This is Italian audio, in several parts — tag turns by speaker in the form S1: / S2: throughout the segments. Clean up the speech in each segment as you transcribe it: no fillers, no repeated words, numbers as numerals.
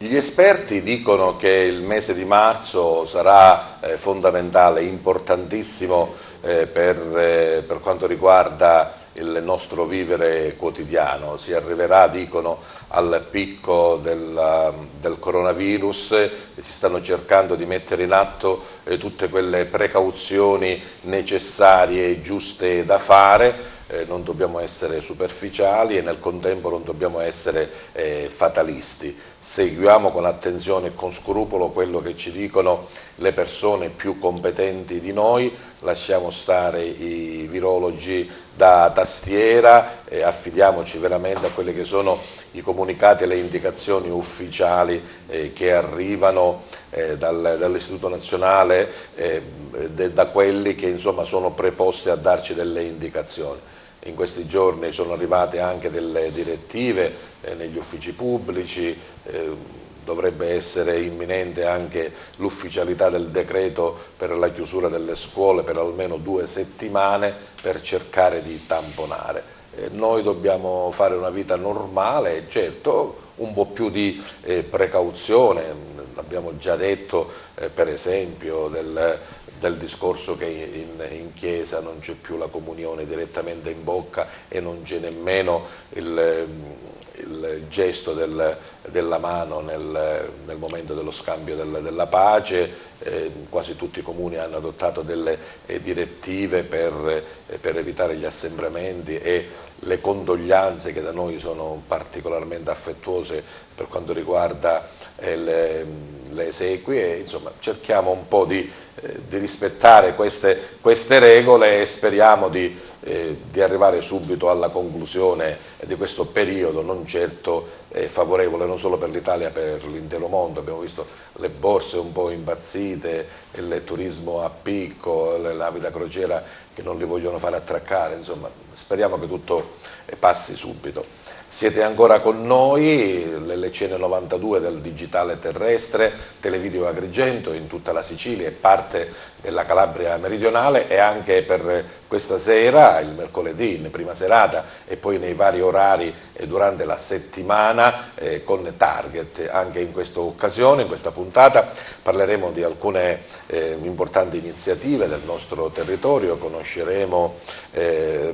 S1: Gli esperti dicono che il mese di marzo sarà fondamentale, importantissimo per quanto riguarda il nostro vivere quotidiano. Si arriverà, dicono, al picco del coronavirus e si stanno cercando di mettere in atto tutte quelle precauzioni necessarie e giuste da fare. Non dobbiamo essere superficiali e nel contempo non dobbiamo essere fatalisti. Seguiamo con attenzione e con scrupolo quello che ci dicono le persone più competenti di noi, lasciamo stare i virologi da tastiera e affidiamoci veramente a quelli che sono i comunicati e le indicazioni ufficiali che arrivano dall'Istituto Nazionale, da quelli che insomma sono preposti a darci delle indicazioni. In questi giorni sono arrivate anche delle direttive negli uffici pubblici, dovrebbe essere imminente anche l'ufficialità del decreto per la chiusura delle scuole per almeno 2 settimane per cercare di tamponare. Noi dobbiamo fare una vita normale, certo un po' più di precauzione, abbiamo già detto per esempio del discorso che in chiesa non c'è più la comunione direttamente in bocca e non c'è nemmeno il gesto della mano nel momento dello scambio della pace. Quasi tutti i comuni hanno adottato delle direttive per evitare gli assembramenti e le condoglianze, che da noi sono particolarmente affettuose per quanto riguarda le esequie. Insomma, cerchiamo un po' di rispettare queste regole e speriamo di arrivare subito alla conclusione di questo periodo non certo favorevole non solo per l'Italia, per l'intero mondo. Abbiamo visto le borse un po' impazzite, il turismo a picco, le navi da crociera che non li vogliono fare attraccare, insomma speriamo che tutto passi subito. Siete ancora con noi, l'LCN 92 del digitale terrestre, Televideo Agrigento in tutta la Sicilia e parte della Calabria meridionale, e anche per questa sera, il mercoledì, in prima serata e poi nei vari orari durante la settimana con Target. Anche in questa occasione, in questa puntata, parleremo di alcune importanti iniziative del nostro territorio, conosceremo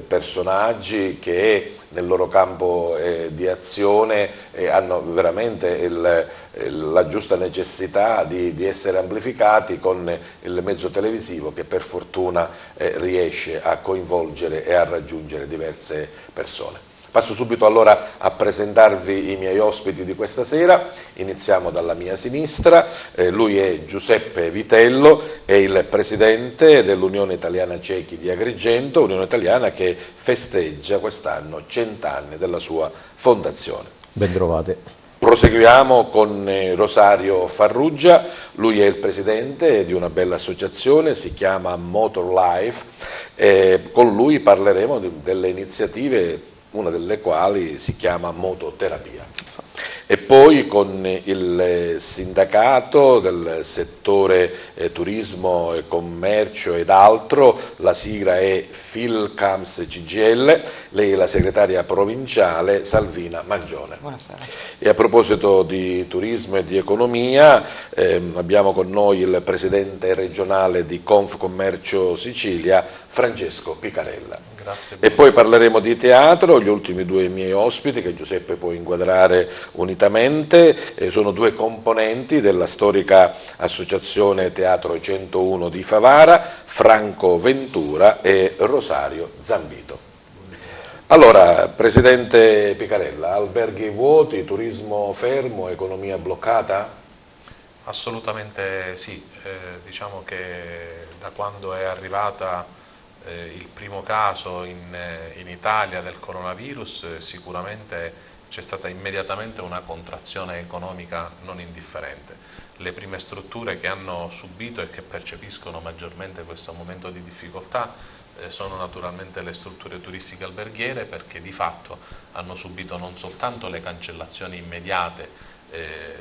S1: personaggi che nel loro campo di azione hanno veramente la giusta necessità di essere amplificati con il mezzo televisivo che per fortuna riesce a coinvolgere e a raggiungere diverse persone. Passo subito allora a presentarvi i miei ospiti di questa sera. Iniziamo dalla mia sinistra, lui è Giuseppe Vitello, è il presidente dell'Unione Italiana Ciechi di Agrigento, Unione Italiana che festeggia quest'anno 100 anni della sua fondazione.
S2: Ben trovate.
S1: Proseguiamo con Rosario Farrugia, lui è il presidente di una bella associazione, si chiama Motor Life, con lui parleremo delle iniziative, una delle quali si chiama mototerapia. E poi con il sindacato del settore turismo e commercio ed altro, la sigla è Filcams CGIL, lei è la segretaria provinciale Salvina Mangione.
S3: Buonasera.
S1: E a proposito di turismo e di economia, abbiamo con noi il presidente regionale di Confcommercio Sicilia, Francesco Picarella.
S4: Grazie.
S1: E poi parleremo di teatro, gli ultimi due miei ospiti che Giuseppe può inquadrare unitamente, sono due componenti della storica associazione Teatro 101 di Favara, Franco Ventura e Rosario Zambito. Allora, presidente Picarella, alberghi vuoti, turismo fermo, economia bloccata?
S4: Assolutamente sì, diciamo che da quando è arrivata il primo caso in Italia del coronavirus sicuramente c'è stata immediatamente una contrazione economica non indifferente. Le prime strutture che hanno subito e che percepiscono maggiormente questo momento di difficoltà sono naturalmente le strutture turistiche alberghiere, perché di fatto hanno subito non soltanto le cancellazioni immediate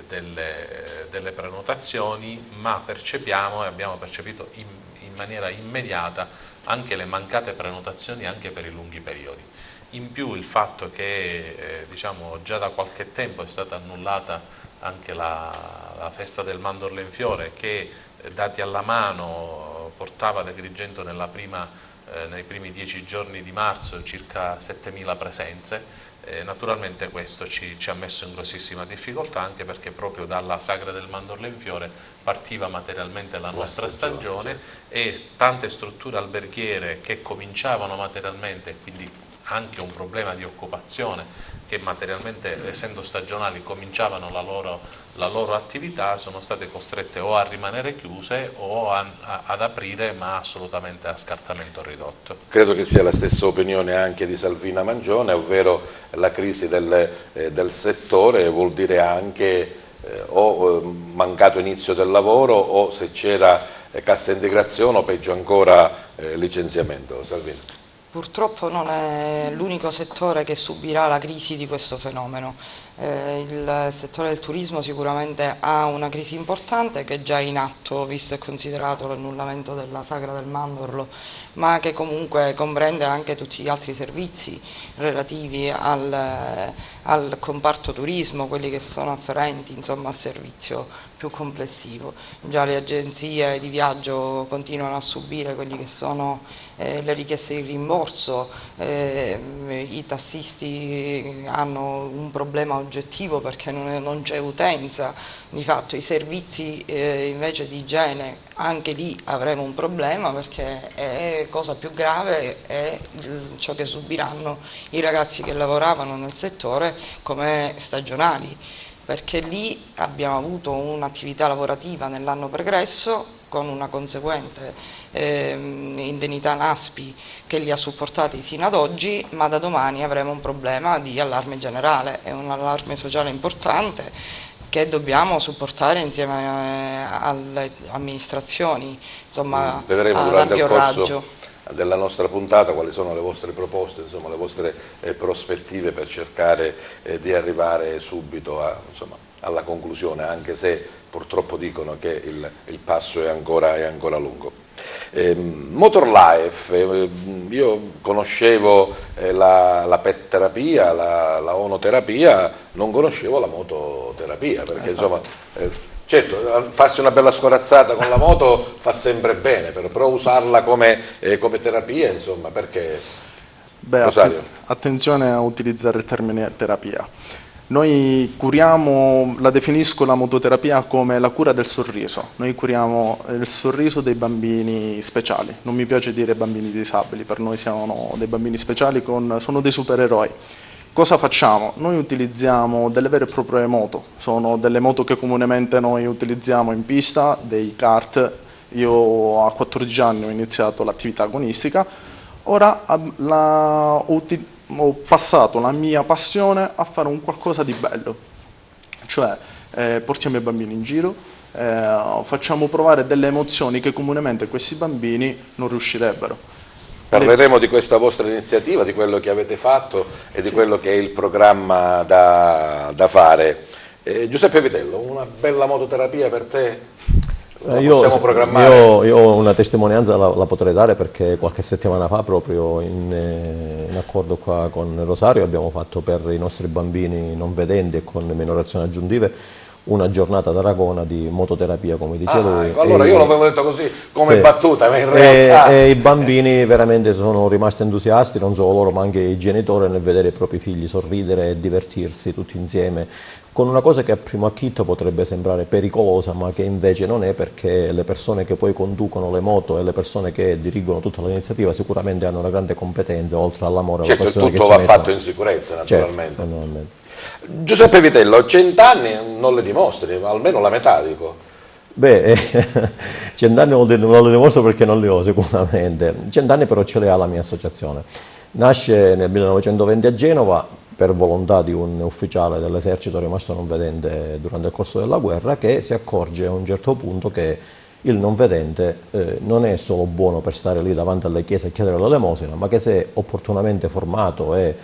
S4: delle prenotazioni, ma percepiamo e abbiamo percepito in maniera immediata anche le mancate prenotazioni anche per i lunghi periodi. In più il fatto che diciamo, già da qualche tempo è stata annullata anche la festa del Mandorlo in Fiore, che dati alla mano portava ad Agrigento nei primi 10 giorni di marzo circa 7.000 presenze. Naturalmente questo ci ha messo in grossissima difficoltà, anche perché proprio dalla Sagra del Mandorlo in Fiore partiva materialmente la nostra stagione, sì. E tante strutture alberghiere che cominciavano materialmente, quindi anche un problema di occupazione, che materialmente, essendo stagionali, cominciavano la loro attività, sono state costrette o a rimanere chiuse o ad aprire, ma assolutamente a scartamento ridotto.
S1: Credo che sia la stessa opinione anche di Salvina Mangione, ovvero la crisi del settore vuol dire anche o mancato inizio del lavoro, o se c'era cassa integrazione, o peggio ancora licenziamento. Salvina.
S2: Purtroppo non è l'unico settore che subirà la crisi di questo fenomeno. Il settore del turismo sicuramente ha una crisi importante che è già in atto, visto e considerato l'annullamento della Sagra del Mandorlo, ma che comunque comprende anche tutti gli altri servizi relativi al comparto turismo, quelli che sono afferenti, insomma, al servizio più complessivo. Già le agenzie di viaggio continuano a subire quelli che sono le richieste di rimborso, i tassisti hanno un problema oggettivo perché non c'è utenza, di fatto i servizi invece di igiene, anche lì avremo un problema, perché cosa più grave è ciò che subiranno i ragazzi che lavoravano nel settore come stagionali, perché lì abbiamo avuto un'attività lavorativa nell'anno pregresso con una conseguente indennità NASPI che li ha supportati sino ad oggi, ma da domani avremo un problema di allarme generale, è un allarme sociale importante che dobbiamo supportare insieme alle amministrazioni, insomma,
S1: vedremo
S2: ad ampio raggio.
S1: Della nostra puntata quali sono le vostre proposte, insomma, le vostre prospettive per cercare di arrivare subito alla conclusione, anche se purtroppo dicono che il passo è ancora lungo. Motorlife, io conoscevo la pet terapia, la onoterapia, non conoscevo la mototerapia, perché insomma certo, farsi una bella scorazzata con la moto fa sempre bene, però usarla come terapia, insomma, perché?
S3: Beh, attenzione a utilizzare il termine terapia. Noi la definisco la mototerapia come la cura del sorriso. Noi curiamo il sorriso dei bambini speciali. Non mi piace dire bambini disabili, per noi siamo dei bambini speciali, sono dei supereroi. Cosa facciamo? Noi utilizziamo delle vere e proprie moto, sono delle moto che comunemente noi utilizziamo in pista, dei kart. Io a 14 anni ho iniziato l'attività agonistica, ora ho passato la mia passione a fare un qualcosa di bello, cioè portiamo i bambini in giro, facciamo provare delle emozioni che comunemente questi bambini non riuscirebbero.
S1: Parleremo di questa vostra iniziativa, di quello che avete fatto e di quello che è il programma da fare. Giuseppe Vitello, una bella mototerapia per te? Possiamo programmare?
S5: Io ho una testimonianza, la potrei dare, perché qualche settimana fa, proprio in accordo qua con Rosario, abbiamo fatto per i nostri bambini non vedenti e con minorazioni aggiuntive una giornata ad Aragona di mototerapia, come dice lui.
S1: Ecco, allora io l'avevo detto così come battuta, ma in realtà...
S5: E i bambini veramente sono rimasti entusiasti, non solo loro ma anche i genitori, nel vedere i propri figli sorridere e divertirsi tutti insieme, con una cosa che a primo acchito potrebbe sembrare pericolosa, ma che invece non è, perché le persone che poi conducono le moto e le persone che dirigono tutta l'iniziativa sicuramente hanno una grande competenza, oltre all'amore.
S1: Certo, tutto va fatto in sicurezza, naturalmente.
S5: Certo, naturalmente.
S1: Giuseppe Vitello, 100 anni non le dimostri, almeno la metà, dico.
S5: Beh, 100 anni non le dimostro perché non li ho sicuramente. 100 anni però ce le ha la mia associazione. Nasce nel 1920 a Genova per volontà di un ufficiale dell'esercito rimasto non vedente durante il corso della guerra, che si accorge a un certo punto che il non vedente non è solo buono per stare lì davanti alle chiese e chiedere l'elemosina, ma che se opportunamente formato e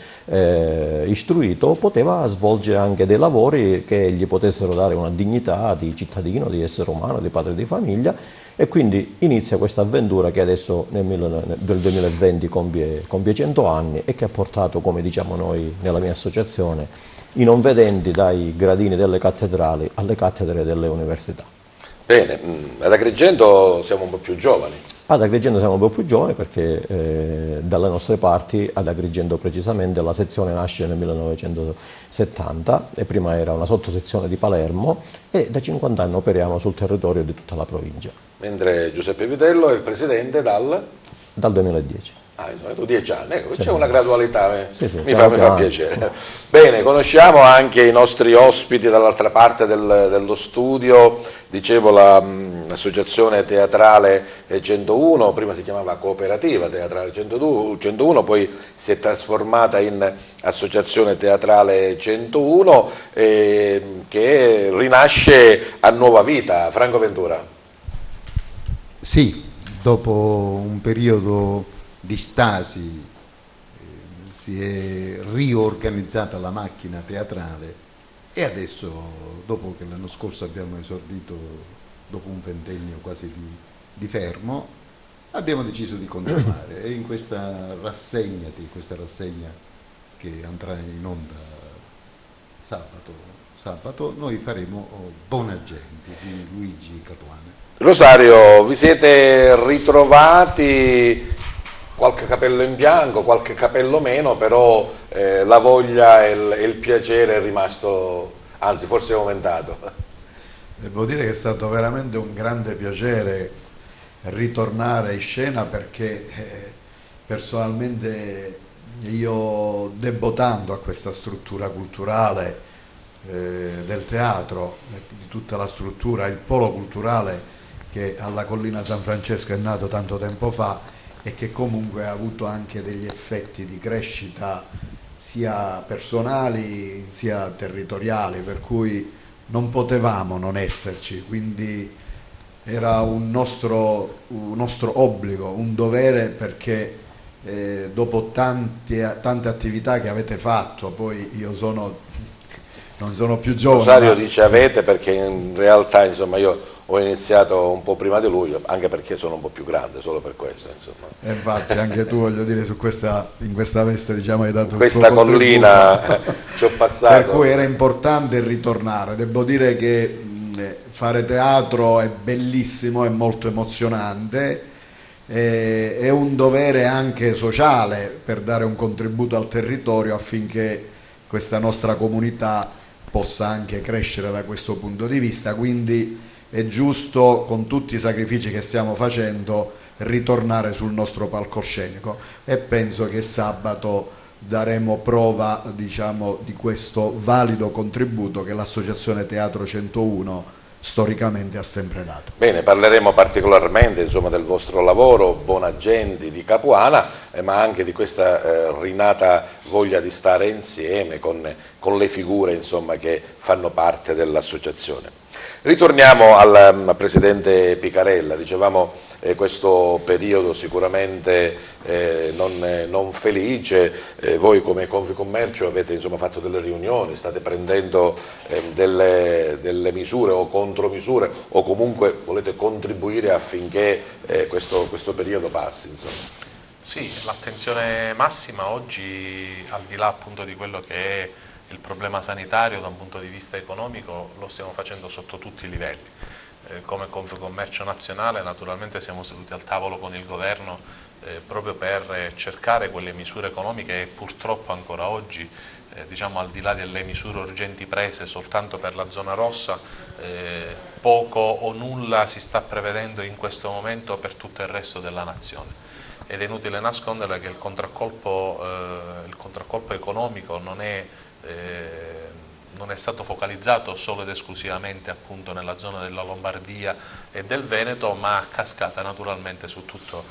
S5: istruito poteva svolgere anche dei lavori che gli potessero dare una dignità di cittadino, di essere umano, di padre di famiglia, E quindi inizia questa avventura che adesso del 2020 compie 100 anni e che ha portato, come diciamo noi nella mia associazione, i non vedenti dai gradini delle cattedrali alle cattedre delle università.
S1: Bene, ad Agrigento siamo un po' più giovani.
S5: Ad Agrigento siamo un po' più giovani perché dalle nostre parti, ad Agrigento precisamente, la sezione nasce nel 1970 e prima era una sottosezione di Palermo e da 50 anni operiamo sul territorio di tutta la provincia.
S1: Mentre Giuseppe Vitello è il presidente dal
S5: 2010.
S1: Ah, 10 anni, ecco, c'è una gradualità,
S5: Sì,
S1: mi fa piacere. Bene, conosciamo anche i nostri ospiti dall'altra parte dello studio, dicevo l'associazione teatrale 101, prima si chiamava Cooperativa Teatrale 101, poi si è trasformata in Associazione Teatrale 101 che rinasce a nuova vita. Franco Ventura.
S6: Sì, dopo un periodo di stasi si è riorganizzata la macchina teatrale e adesso, dopo che l'anno scorso abbiamo esordito dopo un ventennio quasi di fermo, abbiamo deciso di continuare e in questa rassegna che andrà in onda sabato noi faremo Bonagenti di Luigi Capuane.
S1: Rosario, vi siete ritrovati, qualche capello in bianco, qualche capello meno, però la voglia e il piacere è rimasto, anzi forse è aumentato.
S7: Devo dire che è stato veramente un grande piacere ritornare in scena perché personalmente io debbo tanto a questa struttura culturale del teatro, di tutta la struttura, il polo culturale che alla Collina San Francesco è nato tanto tempo fa e che comunque ha avuto anche degli effetti di crescita sia personali sia territoriali, per cui non potevamo non esserci, quindi era un nostro obbligo, un dovere, perché dopo tante attività che avete fatto, poi io non sono più giovane.
S1: Rosario dice avete perché in realtà insomma io ho iniziato un po' prima di lui, anche perché sono un po' più grande, solo per questo. Insomma.
S7: E infatti anche tu, voglio dire, in questa veste diciamo hai dato
S1: questa collina ci ho passato.
S7: Per cui era importante ritornare. Devo dire che fare teatro è bellissimo, è molto emozionante, è un dovere anche sociale per dare un contributo al territorio affinché questa nostra comunità possa anche crescere da questo punto di vista, quindi è giusto, con tutti i sacrifici che stiamo facendo, ritornare sul nostro palcoscenico e penso che sabato daremo prova, diciamo, di questo valido contributo che l'Associazione Teatro 101 storicamente ha sempre dato.
S1: Bene, parleremo particolarmente insomma, del vostro lavoro, Bonagenti di Capuana, ma anche di questa rinata voglia di stare insieme con le figure insomma, che fanno parte dell'associazione. Ritorniamo al Presidente Picarella, dicevamo questo periodo sicuramente non felice, voi come Confcommercio avete insomma, fatto delle riunioni, state prendendo delle misure o contromisure o comunque volete contribuire affinché questo periodo passi. Insomma.
S4: Sì, l'attenzione massima oggi, al di là appunto di quello che è il problema sanitario da un punto di vista economico, lo stiamo facendo sotto tutti i livelli. Come Confcommercio Nazionale naturalmente siamo seduti al tavolo con il governo proprio per cercare quelle misure economiche che purtroppo ancora oggi, diciamo al di là delle misure urgenti prese soltanto per la zona rossa, poco o nulla si sta prevedendo in questo momento per tutto il resto della nazione. Ed è inutile nascondere che il contraccolpo economico non è stato focalizzato solo ed esclusivamente appunto nella zona della Lombardia e del Veneto, ma a cascata naturalmente su tutto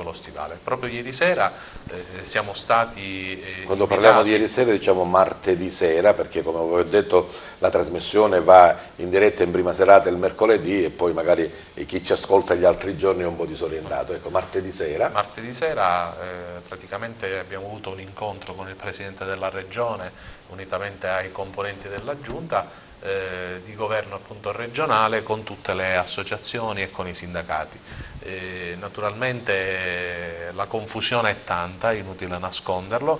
S4: lo stivale. Proprio ieri sera siamo stati
S1: Quando parliamo di ieri sera diciamo martedì sera, perché come vi ho detto la trasmissione va in diretta in prima serata il mercoledì e poi magari chi ci ascolta gli altri giorni è un po' disorientato. Ecco, martedì sera.
S4: Martedì sera praticamente abbiamo avuto un incontro con il Presidente della Regione unitamente ai componenti della Giunta di governo appunto regionale con tutte le associazioni e con i sindacati. Naturalmente la confusione è tanta, è inutile nasconderlo,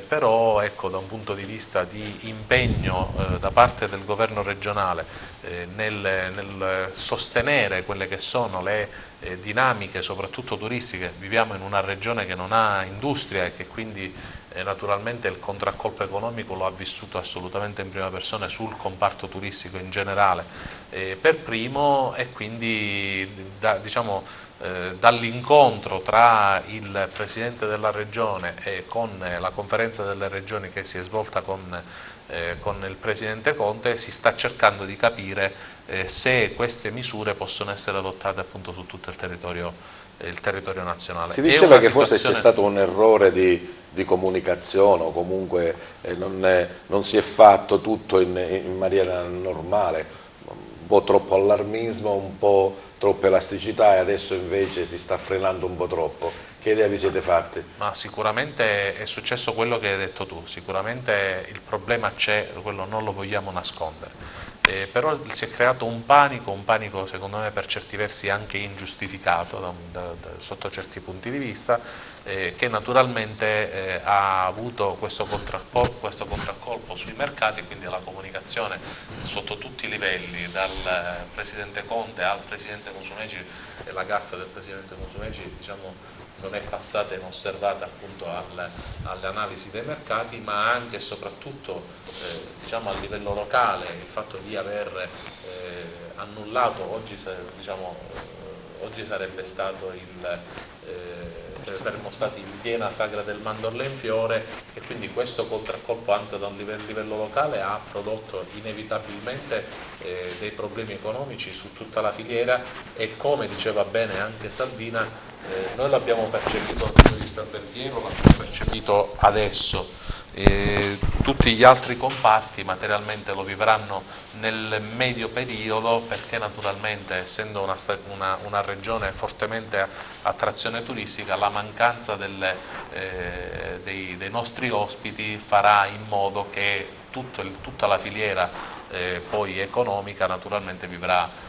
S4: però ecco, da un punto di vista di impegno da parte del governo regionale nel sostenere quelle che sono le dinamiche soprattutto turistiche, viviamo in una regione che non ha industria e che quindi naturalmente il contraccolpo economico lo ha vissuto assolutamente in prima persona sul comparto turistico in generale per primo, e quindi dall'incontro tra il Presidente della Regione e con la conferenza delle regioni che si è svolta con il Presidente Conte si sta cercando di capire se queste misure possono essere adottate appunto su tutto il territorio nazionale.
S1: Si diceva che forse c'è stato un errore di comunicazione o comunque non si è fatto tutto in maniera normale, un po' troppo allarmismo, un po' troppa elasticità, e adesso invece si sta frenando un po' troppo. Che idea vi siete fatti?
S4: Ma sicuramente è successo quello che hai detto tu, sicuramente il problema c'è, quello non lo vogliamo nascondere. Però si è creato un panico secondo me per certi versi anche ingiustificato sotto certi punti di vista, che naturalmente ha avuto questo contraccolpo sui mercati, quindi la comunicazione sotto tutti i livelli, dal Presidente Conte al Presidente Musumeci, e la gaffa del Presidente Musumeci non è passata inosservata appunto alle analisi dei mercati, ma anche e soprattutto a livello locale il fatto di aver annullato, oggi sarebbe stato saremmo stati in piena sagra del mandorlo in fiore, e quindi questo contraccolpo anche da un livello locale ha prodotto inevitabilmente dei problemi economici su tutta la filiera, e come diceva bene anche Salvina, noi l'abbiamo percepito dal punto di vista alberghiero, l'abbiamo percepito adesso. Tutti gli altri comparti materialmente lo vivranno nel medio periodo, perché naturalmente essendo una regione fortemente a trazione turistica, la mancanza dei nostri ospiti farà in modo che tutta la filiera poi economica naturalmente vivrà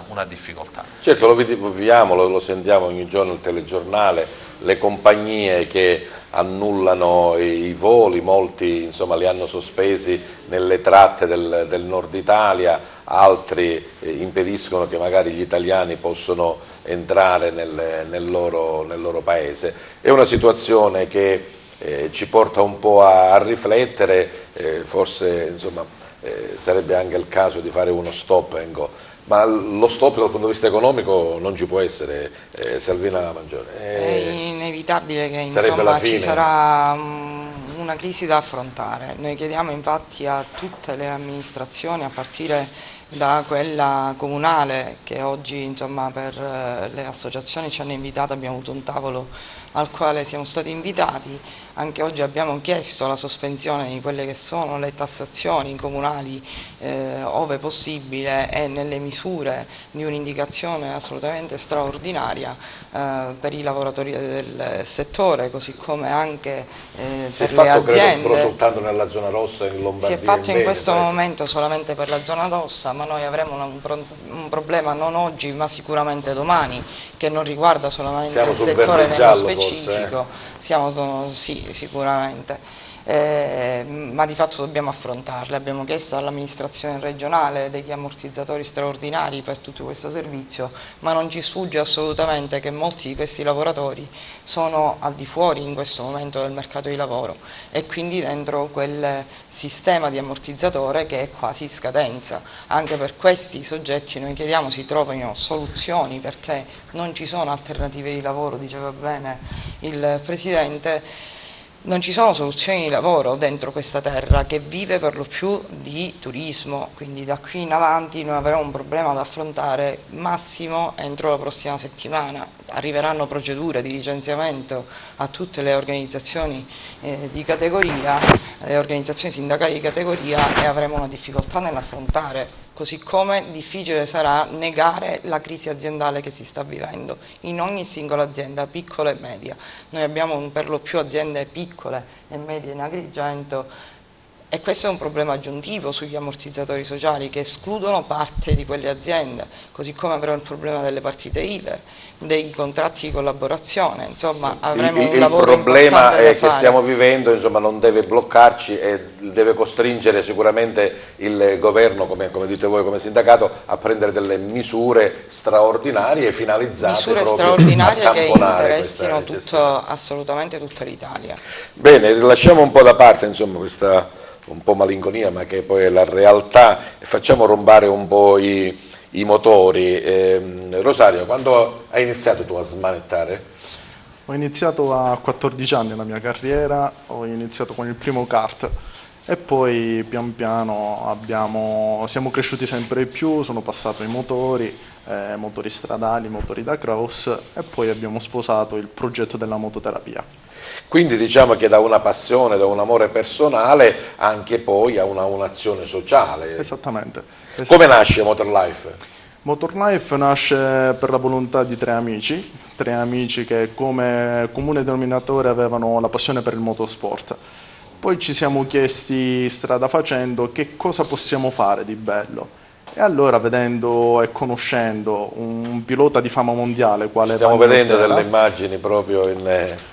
S4: una difficoltà.
S1: Certo, lo viviamo, lo sentiamo ogni giorno al telegiornale, le compagnie che annullano i voli, molti insomma li hanno sospesi nelle tratte del nord Italia, altri impediscono che magari gli italiani possano entrare nel loro paese. È una situazione che ci porta un po' a riflettere, forse insomma, sarebbe anche il caso di fare uno stop, ma lo stop dal punto di vista economico non ci può essere, Salvina Mangione.
S2: È inevitabile che insomma, ci sarà una crisi da affrontare. Noi chiediamo infatti a tutte le amministrazioni, a partire da quella comunale che oggi insomma, per le associazioni ci hanno invitato, abbiamo avuto un tavolo al quale siamo stati invitati, anche oggi abbiamo chiesto la sospensione di quelle che sono le tassazioni comunali ove possibile, e nelle misure di un'indicazione assolutamente straordinaria per i lavoratori del settore, così come anche per le aziende.
S1: Però soltanto nella zona rossa, in Lombardia.
S2: Si è fatto in questo momento solamente per la zona rossa, ma noi avremo un problema non oggi ma sicuramente domani, che non riguarda solamente il settore nello specifico. Sì, sicuramente, ma di fatto dobbiamo affrontarle. Abbiamo chiesto all'amministrazione regionale degli ammortizzatori straordinari per tutto questo servizio, ma non ci sfugge assolutamente che molti di questi lavoratori sono al di fuori in questo momento del mercato di lavoro, e quindi dentro quel sistema di ammortizzatore che è quasi in scadenza. Anche per questi soggetti noi chiediamo si trovino soluzioni, perché non ci sono alternative di lavoro, diceva bene il Presidente. Non ci sono soluzioni di lavoro dentro questa terra che vive per lo più di turismo, quindi da qui in avanti noi avremo un problema da affrontare massimo entro la prossima settimana. Arriveranno procedure di licenziamento a tutte le organizzazioni di categoria, le organizzazioni sindacali di categoria, e avremo una difficoltà nell'affrontare. Così come difficile sarà negare la crisi aziendale che si sta vivendo in ogni singola azienda, piccola e media. Noi abbiamo per lo più aziende piccole e medie in Agrigento, E questo è un problema aggiuntivo sugli ammortizzatori sociali che escludono parte di quelle aziende, così come avremo il problema delle partite IVA, dei contratti di collaborazione, insomma avremo un lavoro importante da fare.
S1: Il problema che stiamo vivendo, insomma, non deve bloccarci e deve costringere sicuramente il governo, come dite voi come sindacato, a prendere delle misure straordinarie finalizzate
S2: misure
S1: proprio
S2: straordinarie
S1: a
S2: che
S1: tamponare
S2: interessino assolutamente tutta l'Italia.
S1: Bene, lasciamo un po' da parte, insomma, questa un po' malinconia, ma che poi è la realtà, e facciamo rombare un po' i motori. Rosario, quando hai iniziato tu a smanettare?
S3: Ho iniziato a 14 anni la mia carriera, ho iniziato con il primo kart e poi pian piano siamo cresciuti sempre di più, sono passato ai motori stradali, motori da cross, e poi abbiamo sposato il progetto della mototerapia.
S1: Quindi diciamo che da una passione, da un amore personale, anche poi a un'azione sociale.
S3: Esattamente.
S1: Come nasce Motorlife?
S3: Motorlife nasce per la volontà di tre amici che come comune denominatore avevano la passione per il motorsport. Poi ci siamo chiesti strada facendo che cosa possiamo fare di bello. E allora, vedendo e conoscendo un pilota di fama mondiale quale
S1: stiamo
S3: Vanni
S1: vedendo
S3: Ortega,
S1: delle immagini proprio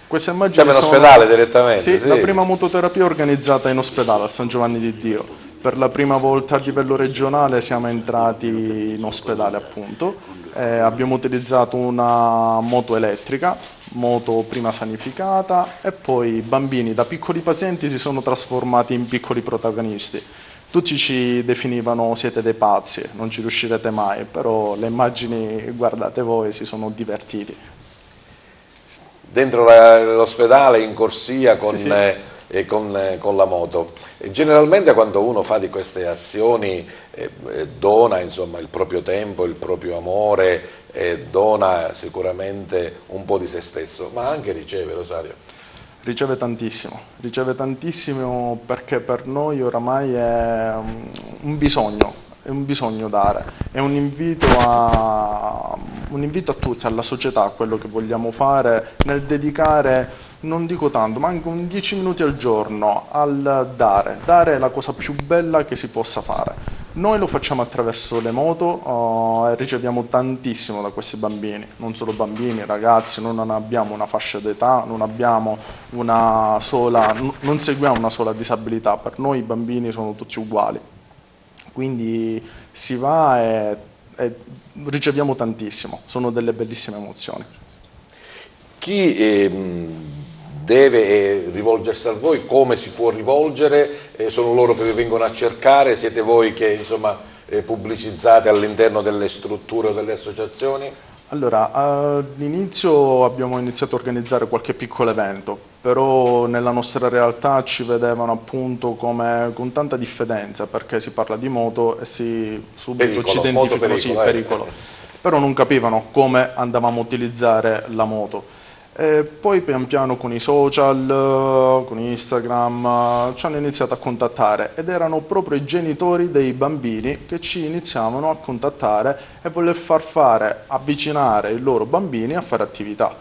S3: queste immagini
S1: siamo in
S3: sono
S1: ospedale direttamente.
S3: Sì,
S1: sì.
S3: La prima mototerapia organizzata in ospedale a San Giovanni di Dio. Per la prima volta a livello regionale siamo entrati in ospedale, appunto. Abbiamo utilizzato una moto elettrica, moto prima sanificata, e poi i bambini da piccoli pazienti si sono trasformati in piccoli protagonisti. Tutti ci definivano siete dei pazzi, non ci riuscirete mai, però le immagini, guardate voi, si sono divertiti.
S1: Dentro l'ospedale, in corsia con,
S3: Sì.
S1: con la moto. E generalmente quando uno fa di queste azioni dona, insomma, il proprio tempo, il proprio amore, dona sicuramente un po' di se stesso, ma anche riceve, Rosario.
S3: Riceve tantissimo perché per noi oramai è un bisogno dare, è un invito a tutti, alla società, a quello che vogliamo fare, nel dedicare, non dico tanto, ma anche 10 minuti al giorno al dare è la cosa più bella che si possa fare. Noi lo facciamo attraverso le moto, riceviamo tantissimo da questi bambini, non solo bambini, ragazzi, noi non abbiamo una fascia d'età, non seguiamo una sola disabilità, per noi i bambini sono tutti uguali, quindi si va e riceviamo tantissimo, sono delle bellissime emozioni.
S1: Chi deve rivolgersi a voi, come si può rivolgere? Sono loro che vi vengono a cercare? Siete voi che, insomma, pubblicizzate all'interno delle strutture o delle associazioni?
S3: Allora, all'inizio abbiamo iniziato a organizzare qualche piccolo evento, però nella nostra realtà ci vedevano appunto come con tanta diffidenza, perché si parla di moto e subito ci identificano, sì, pericolo. Però non capivano come andavamo a utilizzare la moto. E poi pian piano con i social, con Instagram, ci hanno iniziato a contattare ed erano proprio i genitori dei bambini che ci iniziavano a contattare e voler avvicinare i loro bambini a fare attività.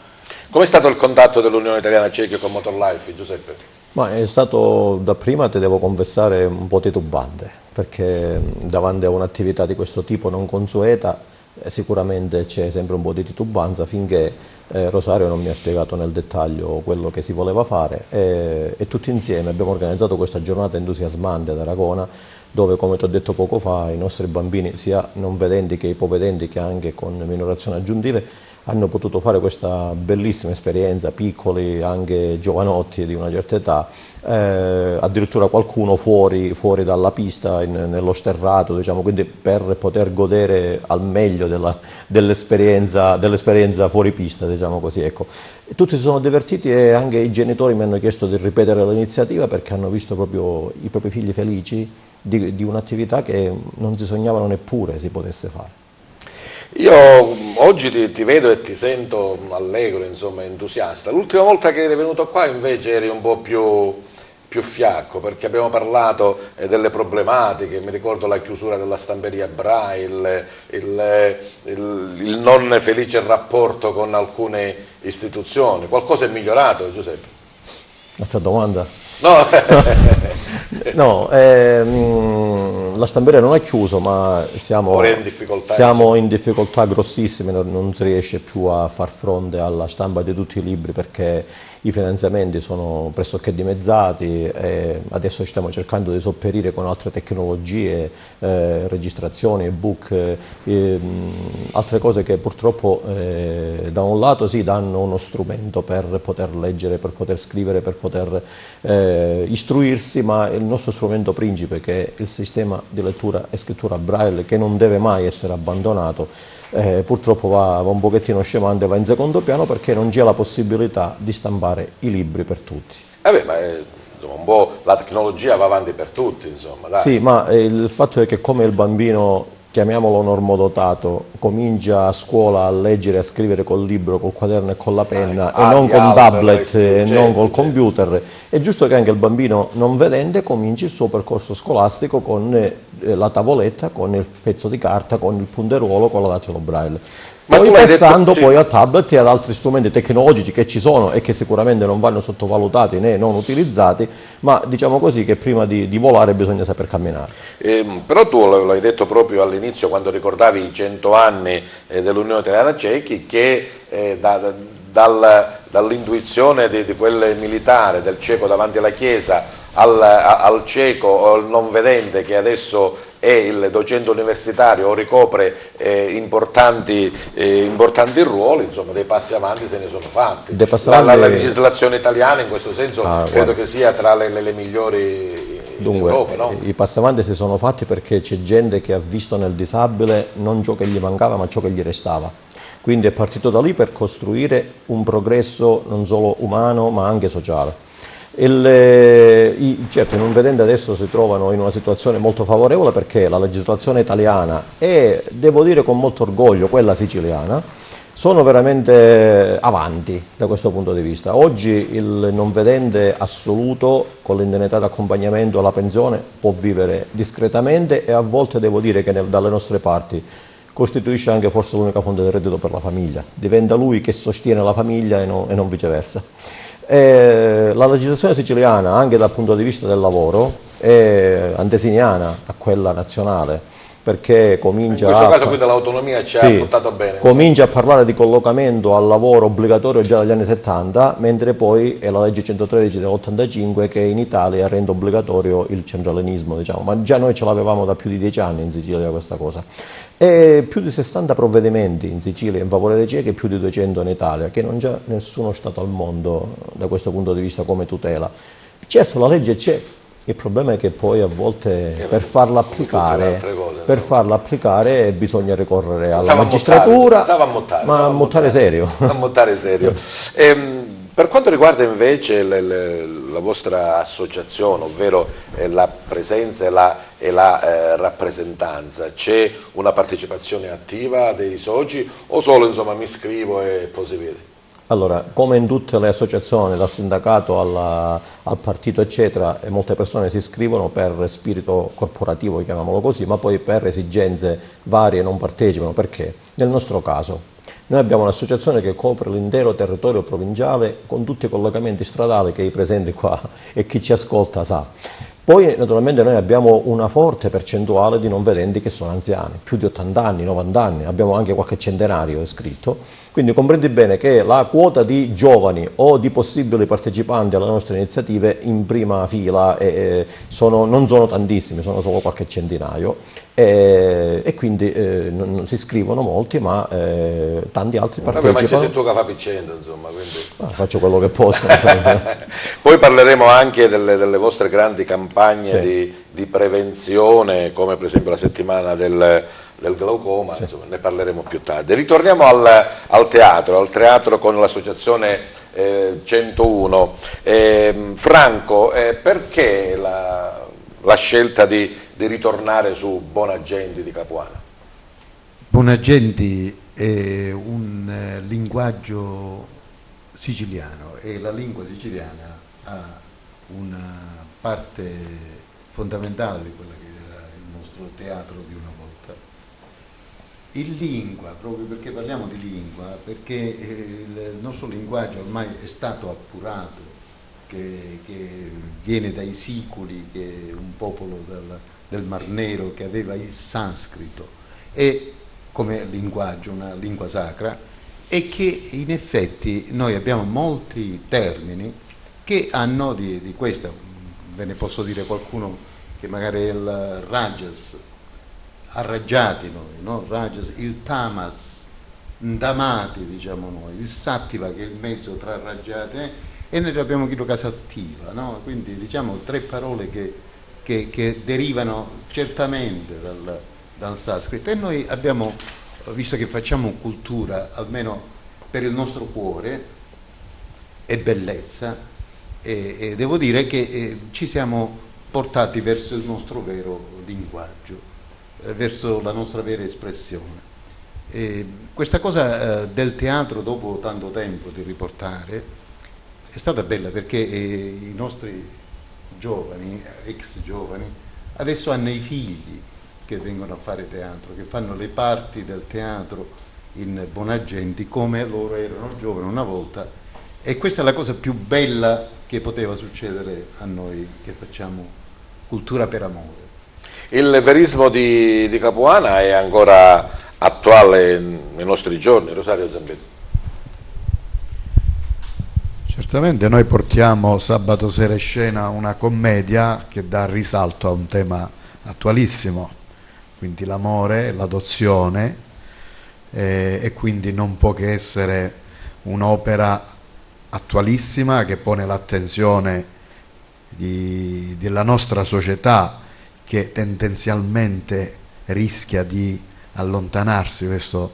S1: Com'è stato il contatto dell'Unione Italiana Ciechi con Motorlife, Giuseppe?
S5: Ma è stato, dapprima ti devo confessare, un po' titubante, perché davanti a un'attività di questo tipo non consueta sicuramente c'è sempre un po' di titubanza finché Rosario non mi ha spiegato nel dettaglio quello che si voleva fare e tutti insieme abbiamo organizzato questa giornata entusiasmante ad Aragona, dove, come ti ho detto poco fa, i nostri bambini, sia non vedenti che ipovedenti che anche con minorazioni aggiuntive, hanno potuto fare questa bellissima esperienza, piccoli, anche giovanotti di una certa età, addirittura qualcuno fuori dalla pista, nello sterrato, diciamo, quindi per poter godere al meglio dell'esperienza fuori pista, diciamo così. Ecco. Tutti si sono divertiti e anche i genitori mi hanno chiesto di ripetere l'iniziativa perché hanno visto proprio i propri figli felici di un'attività che non si sognavano neppure si potesse fare.
S1: Io oggi ti vedo e ti sento allegro, insomma, entusiasta. L'ultima volta che eri venuto qua invece eri un po' più fiacco, perché abbiamo parlato delle problematiche, mi ricordo la chiusura della stamperia Braille, il non felice rapporto con alcune istituzioni. Qualcosa è migliorato, Giuseppe?
S5: Altra domanda?
S1: No,
S5: No, la Stamperia non ha chiuso, ma siamo in difficoltà grossissime, non si riesce più a far fronte alla stampa di tutti i libri perché i finanziamenti sono pressoché dimezzati e adesso stiamo cercando di sopperire con altre tecnologie, registrazioni, ebook, altre cose che purtroppo da un lato sì danno uno strumento per poter leggere, per poter scrivere, per poter istruirsi, ma il nostro strumento principe, che è il sistema di lettura e scrittura Braille, che non deve mai essere abbandonato, purtroppo va un pochettino scemando, va in secondo piano perché non c'è la possibilità di stampare i libri per tutti.
S1: Vabbè, ma un po' la tecnologia va avanti per tutti, insomma. Dai.
S5: Sì, ma il fatto è che come il bambino, chiamiamolo normodotato, comincia a scuola a leggere e a scrivere col libro, col quaderno e con la penna e non con tablet e non col computer, è giusto che anche il bambino non vedente cominci il suo percorso scolastico con la tavoletta, con il pezzo di carta, con il punteruolo, con la dattilo Braille. Poi passando poi al tablet e ad altri strumenti tecnologici che ci sono e che sicuramente non vanno sottovalutati né non utilizzati, ma diciamo così che prima di volare bisogna saper camminare.
S1: Però tu l'hai detto proprio all'inizio quando ricordavi i 100 anni dell'Unione Italiana Cechi che dall'intuizione di quel militare, del cieco davanti alla chiesa, al cieco o al non vedente che adesso è il docente universitario o ricopre importanti ruoli, insomma dei passi avanti se ne sono fatti. La legislazione italiana in questo senso credo che sia tra le migliori in Europa, no?
S5: I passi avanti si sono fatti perché c'è gente che ha visto nel disabile non ciò che gli mancava ma ciò che gli restava. Quindi è partito da lì per costruire un progresso non solo umano ma anche sociale. Certo, i non vedenti adesso si trovano in una situazione molto favorevole perché la legislazione italiana e, devo dire con molto orgoglio, quella siciliana, sono veramente avanti da questo punto di vista. Oggi il non vedente assoluto con l'indennità di accompagnamento alla pensione può vivere discretamente e a volte devo dire che dalle nostre parti costituisce anche forse l'unica fonte di reddito per la famiglia. Diventa lui che sostiene la famiglia e non viceversa. La legislazione siciliana, anche dal punto di vista del lavoro, è antesignana a quella nazionale, perché comincia
S1: in questo caso quindi l'autonomia ci ha affrontato bene.
S5: Comincia a parlare di collocamento al lavoro obbligatorio già dagli anni 70, mentre poi è la legge 113 dell'85 che in Italia rende obbligatorio il centralinismo, diciamo. Ma già noi ce l'avevamo da più di 10 anni in Sicilia questa cosa. E più di 60 provvedimenti in Sicilia in favore dei ciechi e più di 200 in Italia, che non c'è nessuno Stato al mondo da questo punto di vista come tutela. Certo la legge c'è, il problema è che poi a volte per farla applicare bisogna ricorrere alla magistratura, ma a montare serio.
S1: Per quanto riguarda invece la vostra associazione, ovvero la presenza e la rappresentanza, c'è una partecipazione attiva dei soci o solo insomma mi iscrivo e poi si vede?
S5: Allora, come in tutte le associazioni, dal sindacato al partito eccetera, molte persone si iscrivono per spirito corporativo, chiamiamolo così, ma poi per esigenze varie non partecipano. Perché? Nel nostro caso noi abbiamo un'associazione che copre l'intero territorio provinciale con tutti i collocamenti stradali che i presenti qua e chi ci ascolta sa. Poi naturalmente noi abbiamo una forte percentuale di non vedenti che sono anziani, più di 80 anni, 90 anni, abbiamo anche qualche centenario iscritto, quindi comprendi bene che la quota di giovani o di possibili partecipanti alle nostre iniziative in prima fila non sono tantissimi, sono solo qualche centinaio e quindi si iscrivono molti ma tanti altri partecipano.
S1: Vabbè, ma c'è tu che fa piccendo, insomma, quindi...
S5: faccio quello che posso.
S1: Poi parleremo anche delle vostre grandi campagne di prevenzione, come per esempio la settimana del glaucoma, insomma, ne parleremo più tardi. Ritorniamo al teatro con l'associazione 101. Franco, perché la scelta di ritornare su Bonagenti di Capuano?
S6: Bonagenti è un linguaggio siciliano e la lingua siciliana ha una parte fondamentale di quello che era il nostro teatro di una volta. In lingua, proprio perché parliamo di lingua, perché il nostro linguaggio ormai è stato appurato che viene dai Siculi, che è un popolo del Mar Nero che aveva il sanscrito e come linguaggio, una lingua sacra, e che in effetti noi abbiamo molti termini che hanno di questo. Ve ne posso dire qualcuno che magari è il Rajas, arraggiati noi, no? Rajas, il Tamas, Ndamati diciamo noi, il Sattiva che è il mezzo tra arraggiati, e noi abbiamo Kiloka Sattiva, no? Quindi diciamo 3 parole che derivano certamente dal sanscrito, e noi abbiamo, visto che facciamo cultura, almeno per il nostro cuore, e bellezza, e devo dire che ci siamo portati verso il nostro vero linguaggio, verso la nostra vera espressione. Questa cosa del teatro, dopo tanto tempo di riportare, è stata bella perché i nostri giovani, ex giovani, adesso hanno i figli che vengono a fare teatro, che fanno le parti del teatro in Bonagenti come loro erano giovani una volta, e questa è la cosa più bella che poteva succedere a noi che facciamo cultura per amore.
S1: Il verismo di Capuana è ancora attuale nei nostri giorni, Rosario Zambetto?
S7: Certamente noi portiamo sabato sera in scena una commedia che dà risalto a un tema attualissimo, quindi l'amore, l'adozione, e quindi non può che essere un'opera attualissima che pone l'attenzione della nostra società, che tendenzialmente rischia di allontanarsi verso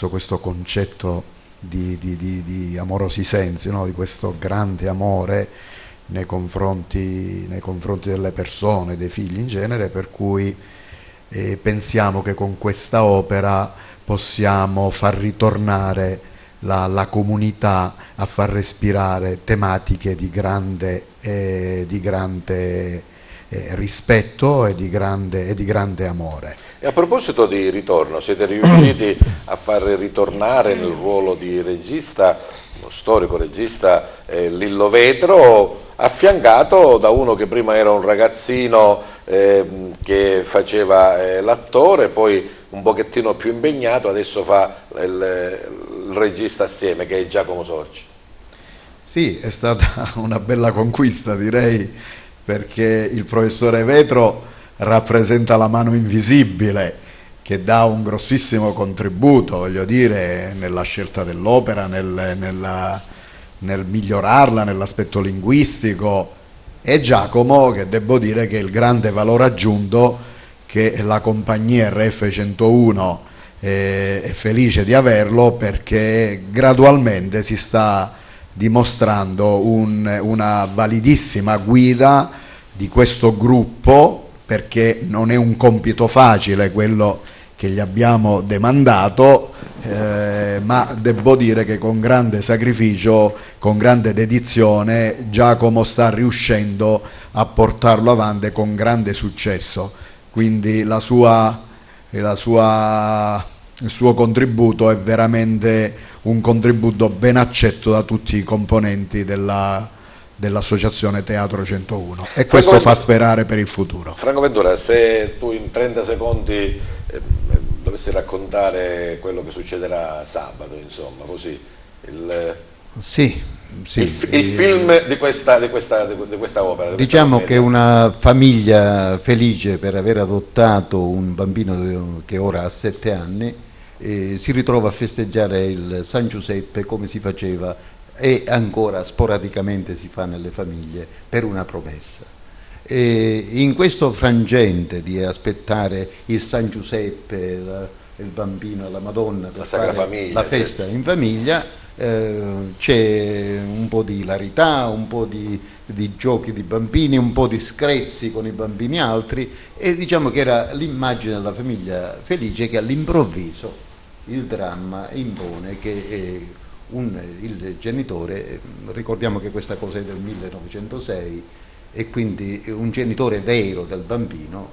S7: questo concetto di amorosi sensi, no? Di questo grande amore nei confronti delle persone, dei figli in genere, per cui pensiamo che con questa opera possiamo far ritornare la comunità a far respirare tematiche di grande rispetto e di grande amore.
S1: E a proposito di ritorno, siete riusciti a far ritornare nel ruolo di regista, uno storico regista, Lillo Vetro, affiancato da uno che prima era un ragazzino che faceva l'attore, poi un pochettino più impegnato, adesso fa il regista assieme, che è Giacomo Sorgi.
S7: Sì, è stata una bella conquista, direi, perché il professore Vetro rappresenta la mano invisibile che dà un grossissimo contributo, voglio dire, nella scelta dell'opera, nel migliorarla, nell'aspetto linguistico, e Giacomo, che devo dire che è il grande valore aggiunto che la compagnia RF101 è felice di averlo, perché gradualmente si sta dimostrando una validissima guida di questo gruppo, perché non è un compito facile quello che gli abbiamo demandato, ma devo dire che con grande sacrificio, con grande dedizione, Giacomo sta riuscendo a portarlo avanti con grande successo. Quindi il suo contributo è veramente un contributo ben accetto da tutti i componenti dell'Associazione Teatro 101, e questo fa sperare per il futuro.
S1: Franco Ventura, se tu in 30 secondi dovessi raccontare quello che succederà sabato, insomma, così, il film di questa opera.
S6: Diciamo che una famiglia felice per aver adottato un bambino che ora ha 7 anni si ritrova a festeggiare il San Giuseppe come si faceva e ancora sporadicamente si fa nelle famiglie, per una promessa. E in questo frangente di aspettare il San Giuseppe, il bambino, la Madonna, per fare famiglia, la festa in famiglia, c'è un po' di ilarità, un po' di giochi di bambini, un po' di screzi con i bambini altri, e diciamo che era l'immagine della famiglia felice, che all'improvviso il dramma impone che il genitore, ricordiamo che questa cosa è del 1906, e quindi un genitore vero del bambino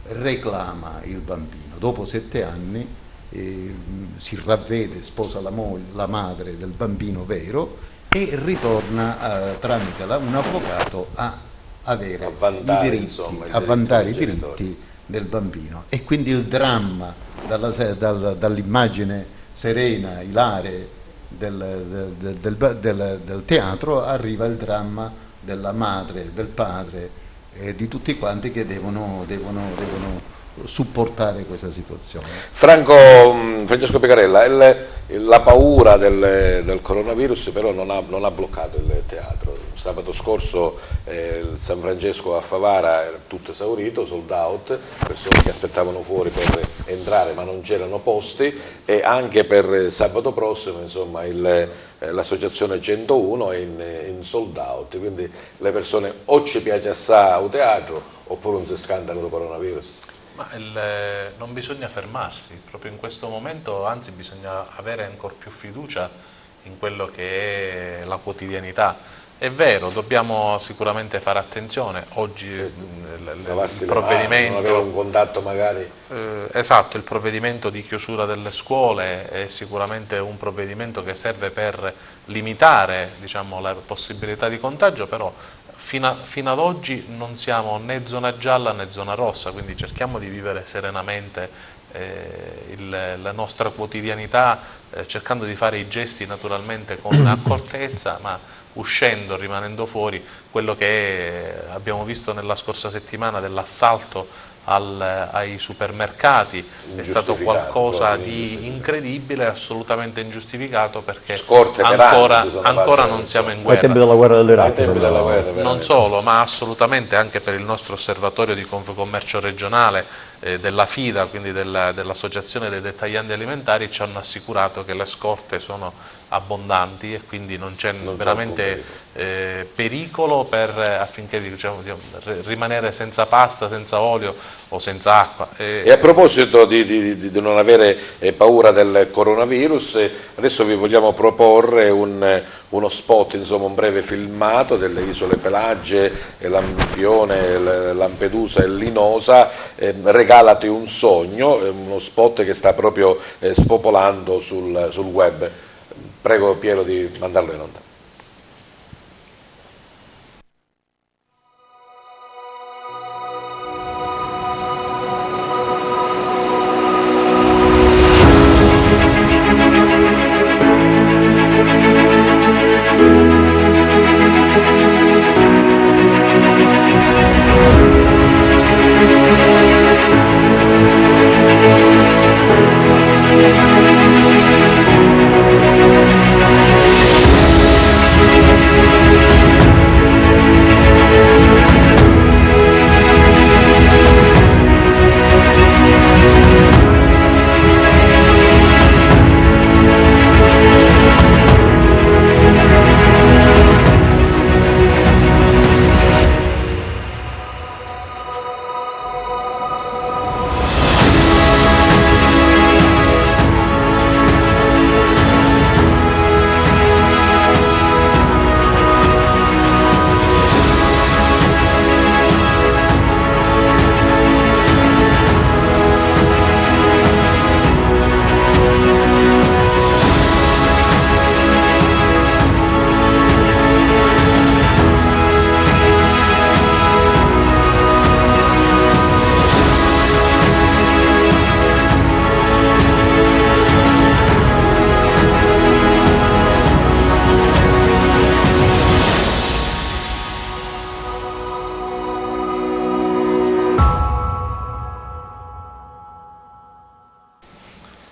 S6: reclama il bambino. Dopo 7 anni si ravvede, sposa la madre del bambino vero, e ritorna tramite un avvocato a avere
S1: vantare,
S6: i diritti,
S1: insomma,
S6: a vantare i
S1: genitori.
S6: diritti del bambino. E quindi il dramma dall'immagine serena, ilare del teatro arriva il dramma della madre, del padre e di tutti quanti che devono supportare questa situazione.
S1: Francesco Pecarella, la paura del coronavirus però non ha bloccato il teatro. Sabato scorso il San Francesco a Favara era tutto esaurito, sold out, persone che aspettavano fuori per entrare ma non c'erano posti, e anche per sabato prossimo insomma l'associazione 101 è in sold out, quindi le persone o ci piace assai al teatro oppure non si scandalo del coronavirus.
S4: Ma non bisogna fermarsi, proprio in questo momento, anzi bisogna avere ancora più fiducia in quello che è la quotidianità. È vero, dobbiamo sicuramente fare attenzione, oggi il provvedimento,
S1: non avere un contatto magari.
S4: Esatto, il provvedimento di chiusura delle scuole è sicuramente un provvedimento che serve per limitare, diciamo, la possibilità di contagio, però fino ad oggi non siamo né zona gialla né zona rossa, quindi cerchiamo di vivere serenamente la nostra quotidianità, cercando di fare i gesti naturalmente con accortezza, ma uscendo, rimanendo fuori. Quello che abbiamo visto nella scorsa settimana dell'assalto ai supermercati è stato qualcosa di incredibile, assolutamente ingiustificato, perché ancora non siamo in guerra.
S5: Ai tempi della guerra dell'Iraq.
S4: Non solo, ma assolutamente anche per il nostro osservatorio di Confcommercio regionale della FIDA, quindi dell'Associazione dei Dettaglianti Alimentari, ci hanno assicurato che le scorte sono abbondanti e quindi non c'è veramente pericolo affinché rimanere senza pasta, senza olio o senza acqua.
S1: E a proposito di non avere paura del coronavirus, adesso vi vogliamo proporre uno spot, insomma un breve filmato delle isole Pelagie, Lampione, Lampedusa e Linosa, Regalati un sogno, uno spot che sta proprio spopolando sul web. Prego Piero di mandarlo in onda.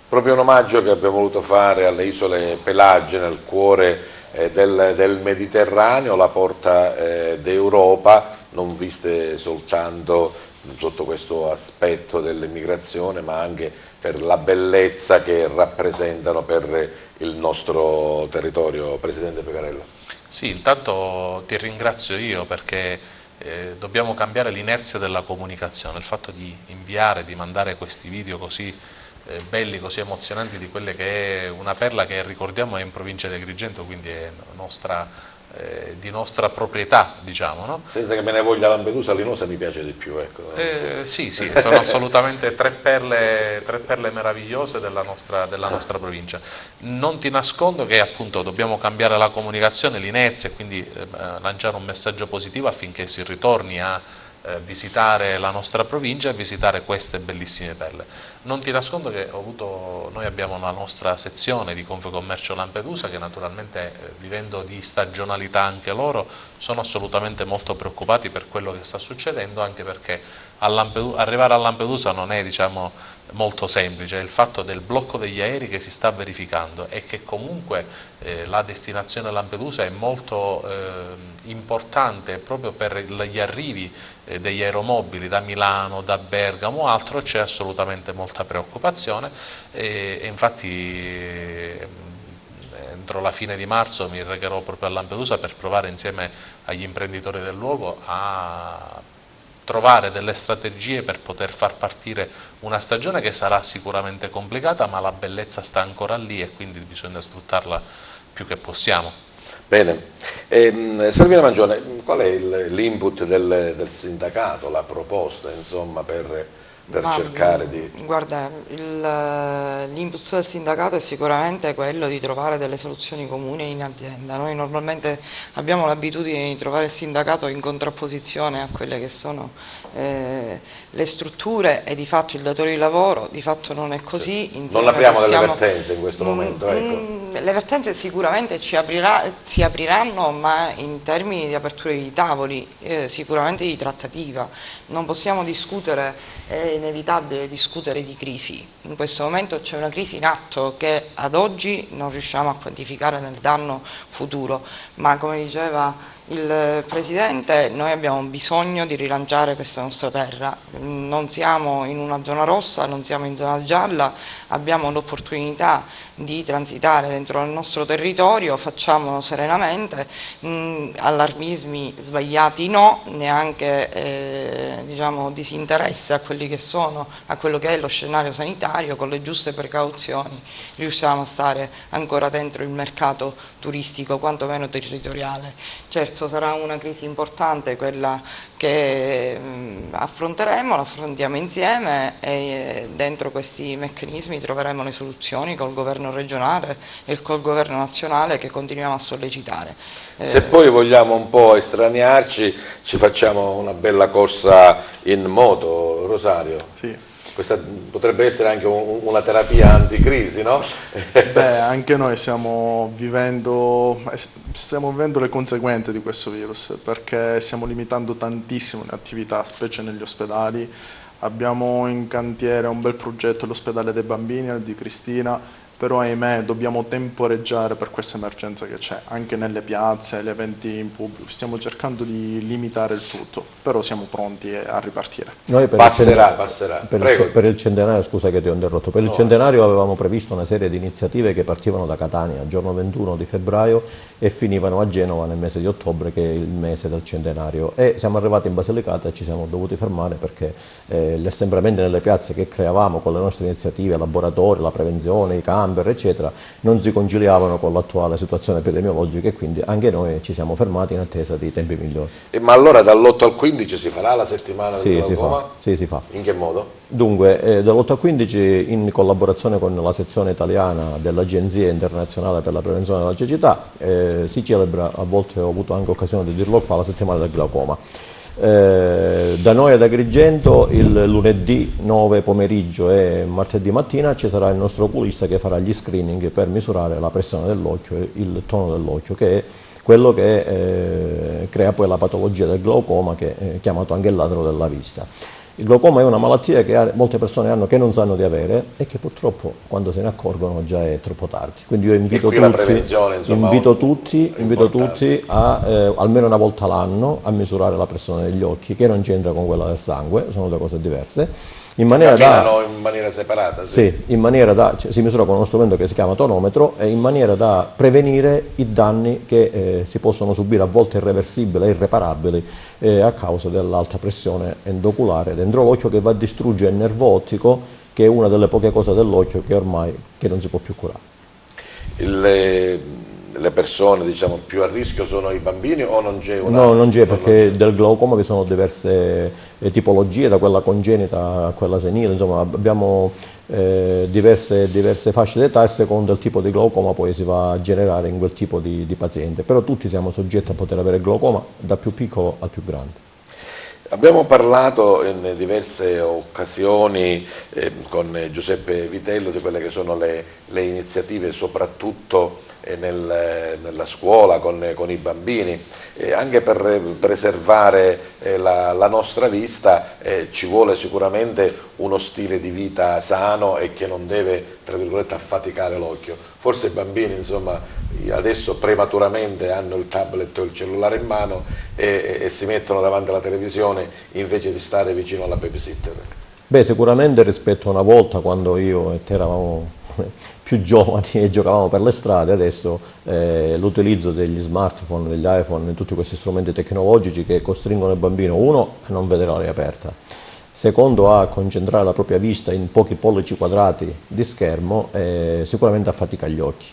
S1: Proprio un omaggio che abbiamo voluto fare alle isole Pelagie nel cuore del Mediterraneo, la porta d'Europa, non viste soltanto sotto questo aspetto dell'immigrazione, ma anche per la bellezza che rappresentano per il nostro territorio. Presidente Pecarella.
S4: Sì, intanto ti ringrazio io perché dobbiamo cambiare l'inerzia della comunicazione, il fatto di inviare, di mandare questi video così belli, così emozionanti di quelle che è una perla che ricordiamo è in provincia di Agrigento, quindi è nostra di nostra proprietà, diciamo, no?
S1: Senza che me ne voglia Lampedusa, Linosa mi piace di più, ecco.
S4: Sì, sono assolutamente tre perle meravigliose della nostra provincia. Non ti nascondo che appunto dobbiamo cambiare la comunicazione, l'inerzia, e quindi lanciare un messaggio positivo affinché si ritorni a visitare la nostra provincia e visitare queste bellissime perle. Non ti nascondo che noi abbiamo la nostra sezione di Confcommercio Lampedusa che naturalmente, vivendo di stagionalità anche loro, sono assolutamente molto preoccupati per quello che sta succedendo, anche perché arrivare a Lampedusa non è, diciamo, molto semplice. Il fatto del blocco degli aerei che si sta verificando e che comunque la destinazione Lampedusa è molto importante proprio per gli arrivi degli aeromobili da Milano, da Bergamo o altro, c'è assolutamente molta preoccupazione e infatti entro la fine di marzo mi recherò proprio a Lampedusa per provare insieme agli imprenditori del luogo a trovare delle strategie per poter far partire una stagione che sarà sicuramente complicata, ma la bellezza sta ancora lì e quindi bisogna sfruttarla più che possiamo.
S1: Bene, Salvina Mangione, qual è l'input del sindacato, la proposta insomma per cercare di...
S2: Guarda, l'input del sindacato è sicuramente quello di trovare delle soluzioni comuni in azienda. Noi normalmente abbiamo l'abitudine di trovare il sindacato in contrapposizione a quelle che sono le strutture e di fatto il datore di lavoro, di fatto non è così.
S1: Non abbiamo delle vertenze in questo momento, ecco.
S2: Le vertenze sicuramente si apriranno, ma in termini di apertura di tavoli, sicuramente di trattativa. Non possiamo discutere, è inevitabile discutere di crisi. In questo momento c'è una crisi in atto che ad oggi non riusciamo a quantificare nel danno futuro, ma come diceva il Presidente, noi abbiamo bisogno di rilanciare questa nostra terra. Non siamo in una zona rossa, non siamo in zona gialla, abbiamo l'opportunità di transitare dentro il nostro territorio, facciamolo serenamente, allarmismi sbagliati no, neanche diciamo disinteresse a quelli che sono, a quello che è lo scenario sanitario. Con le giuste precauzioni riusciamo a stare ancora dentro il mercato turistico, quantomeno territoriale. Certo sarà una crisi importante quella che affronteremo, la affrontiamo insieme e dentro questi meccanismi troveremo le soluzioni col governo regionale e col governo nazionale che continuiamo a sollecitare.
S1: Se poi vogliamo un po' estraniarci, ci facciamo una bella corsa in moto, Rosario.
S3: Sì.
S1: Questa potrebbe essere anche una terapia anticrisi, no?
S3: Beh, anche noi stiamo vivendo le conseguenze di questo virus, perché stiamo limitando tantissimo le attività, specie negli ospedali. Abbiamo in cantiere un bel progetto, l'ospedale dei bambini di Cristina, però ahimè dobbiamo temporeggiare per questa emergenza che c'è, anche nelle piazze, gli eventi in pubblico. Stiamo cercando di limitare il tutto, però siamo pronti a ripartire.
S5: Noi
S1: passerà.
S5: Per il centenario, scusa che ti ho interrotto, per il centenario avevamo previsto una serie di iniziative che partivano da Catania, giorno 21 di febbraio, e finivano a Genova nel mese di ottobre, che è il mese del centenario. E siamo arrivati in Basilicata e ci siamo dovuti fermare perché gli assembramenti nelle piazze che creavamo con le nostre iniziative, laboratori, la prevenzione, i camper, eccetera, non si conciliavano con l'attuale situazione epidemiologica e quindi anche noi ci siamo fermati in attesa di tempi migliori.
S1: Ma allora dall'8 al 15 si farà la settimana del glaucoma?
S5: Sì, si fa.
S1: In che modo?
S5: Dunque, dall'8 al 15 in collaborazione con la sezione italiana dell'Agenzia Internazionale per la Prevenzione della Cecità si celebra, a volte ho avuto anche occasione di dirlo qua, la settimana del glaucoma. Da noi ad Agrigento il lunedì 9 pomeriggio e martedì mattina ci sarà il nostro oculista che farà gli screening per misurare la pressione dell'occhio e il tono dell'occhio, che è quello che crea poi la patologia del glaucoma, che è chiamato anche il ladro della vista. Il glaucoma è una malattia che molte persone hanno che non sanno di avere e che purtroppo quando se ne accorgono già è troppo tardi. Quindi io invito tutti a almeno una volta l'anno a misurare la pressione degli occhi, che non c'entra con quella del sangue, sono due cose diverse. In maniera
S1: separata?
S5: Sì, si misura con uno strumento che si chiama tonometro, in maniera da prevenire i danni che si possono subire, a volte irreversibili e irreparabili, a causa dell'alta pressione endoculare dentro l'occhio, che va a distruggere il nervo ottico, che è una delle poche cose dell'occhio che ormai non si può più curare.
S1: le persone diciamo, più a rischio sono i bambini o non c'è una...
S5: No, non c'è, perché del glaucoma vi sono diverse tipologie, da quella congenita a quella senile, insomma abbiamo diverse fasce d'età, e secondo il tipo di glaucoma poi si va a generare in quel tipo di paziente, però tutti siamo soggetti a poter avere glaucoma da più piccolo al più grande.
S1: Abbiamo parlato in diverse occasioni con Giuseppe Vitello di quelle che sono le iniziative soprattutto nella scuola con i bambini, anche per preservare la nostra vista ci vuole sicuramente uno stile di vita sano e che non deve, tra virgolette, affaticare l'occhio. Forse i bambini insomma adesso prematuramente hanno il tablet o il cellulare in mano e si mettono davanti alla televisione invece di stare vicino alla babysitter.
S5: Beh, sicuramente rispetto a una volta, quando io e te eravamo più giovani e giocavamo per le strade, adesso l'utilizzo degli smartphone, degli iPhone, tutti questi strumenti tecnologici che costringono il bambino, uno, a non vedere l'aria aperta, secondo, a concentrare la propria vista in pochi pollici quadrati di schermo, sicuramente affatica gli occhi.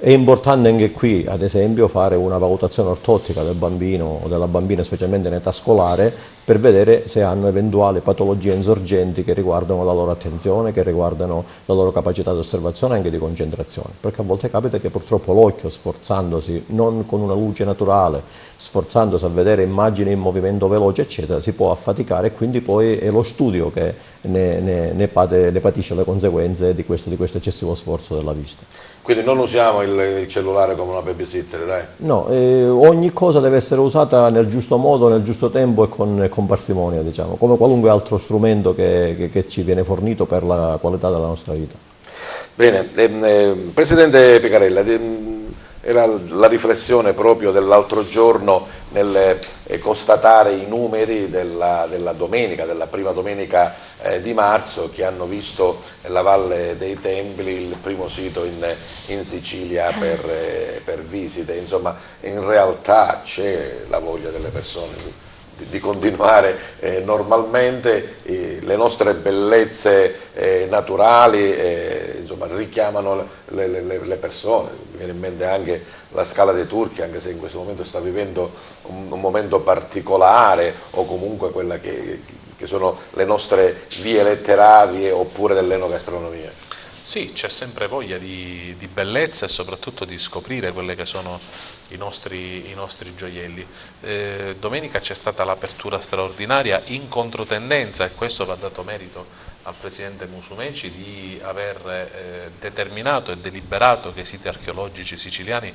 S5: È importante anche qui, ad esempio, fare una valutazione ortottica del bambino o della bambina, specialmente in età scolare, per vedere se hanno eventuali patologie insorgenti che riguardano la loro attenzione, che riguardano la loro capacità di osservazione e anche di concentrazione. Perché a volte capita che purtroppo l'occhio, sforzandosi non con una luce naturale, sforzandosi a vedere immagini in movimento veloce, eccetera, si può affaticare, e quindi poi è lo studio che ne patisce le conseguenze di questo eccessivo sforzo della vista.
S1: Quindi non usiamo il cellulare come una babysitter, dai?
S5: No, ogni cosa deve essere usata nel giusto modo, nel giusto tempo e con parsimonia, diciamo, come qualunque altro strumento che ci viene fornito per la qualità della nostra vita.
S1: Bene, Presidente Picarella, era la riflessione proprio dell'altro giorno nel constatare i numeri della domenica, della prima domenica di marzo, che hanno visto la Valle dei Templi il primo sito in Sicilia per visite. Insomma, in realtà c'è la voglia delle persone di continuare normalmente, le nostre bellezze naturali insomma, richiamano le persone. Mi viene in mente anche la Scala dei Turchi, anche se in questo momento sta vivendo un momento particolare, o comunque quella che sono le nostre vie letterarie oppure dell'enogastronomia.
S4: Sì, c'è sempre voglia di bellezza e soprattutto di scoprire quelle che sono i nostri gioielli. Domenica c'è stata l'apertura straordinaria in controtendenza, e questo va dato merito al Presidente Musumeci di aver determinato e deliberato che i siti archeologici siciliani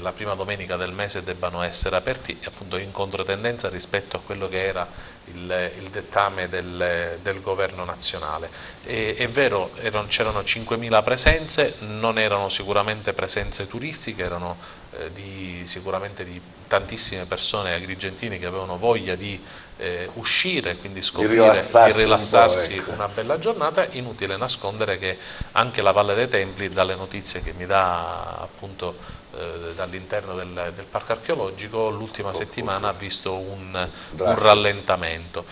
S4: la prima domenica del mese debbano essere aperti, appunto in controtendenza rispetto a quello che era il dettame del governo nazionale. È vero, c'erano 5.000 presenze, non erano sicuramente presenze turistiche, erano sicuramente di tantissime persone agrigentine che avevano voglia di uscire, quindi scoprire, di rilassarsi
S1: ecco.
S4: Una bella giornata. Inutile nascondere che anche la Valle dei Templi, dalle notizie che mi dà appunto dall'interno del parco archeologico, l'ultima settimana ha visto un rallentamento.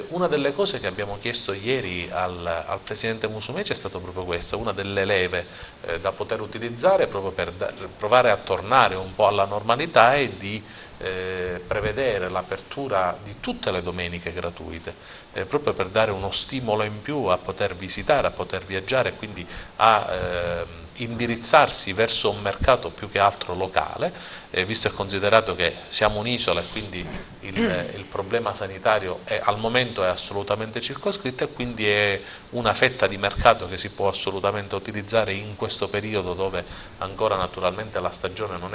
S4: Una delle cose che abbiamo chiesto ieri al Presidente Musumeci è stato proprio questa, una delle leve da poter utilizzare proprio per provare a tornare un po' alla normalità, e di prevedere l'apertura di tutte le domeniche gratuite, proprio per dare uno stimolo in più a poter visitare, a poter viaggiare, e quindi a indirizzarsi verso un mercato più che altro locale, visto e considerato che siamo un'isola e quindi il problema sanitario al momento è assolutamente circoscritto, e quindi è una fetta di mercato che si può assolutamente utilizzare in questo periodo dove ancora naturalmente la stagione non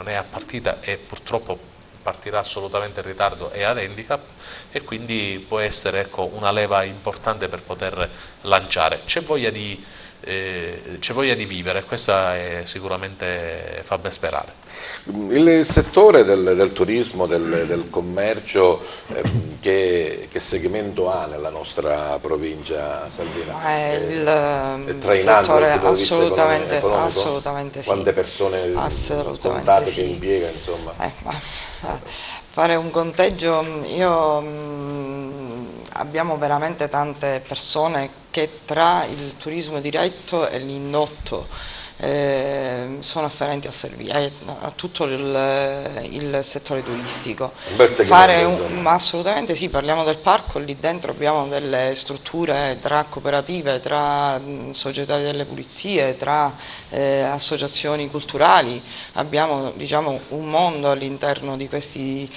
S4: è partita, e purtroppo partirà assolutamente in ritardo e ad handicap, e quindi può essere, ecco, una leva importante per poter lanciare. C'è voglia di vivere, questa sicuramente fa ben sperare.
S1: Il settore del turismo, del commercio, che segmento ha nella nostra provincia saltina?
S2: È
S1: trainante dal punto di vista
S2: assolutamente,
S1: economico?
S2: assolutamente sì.
S1: Quante persone contate che impiega, insomma?
S2: Fare un conteggio, abbiamo veramente tante persone che tra il turismo diretto e l'indotto sono afferenti a tutto il settore turistico.
S1: Un bel segmento,
S2: Ma assolutamente sì, parliamo del parco, lì dentro abbiamo delle strutture tra cooperative, tra società delle pulizie, tra associazioni culturali, abbiamo, diciamo, un mondo all'interno di questi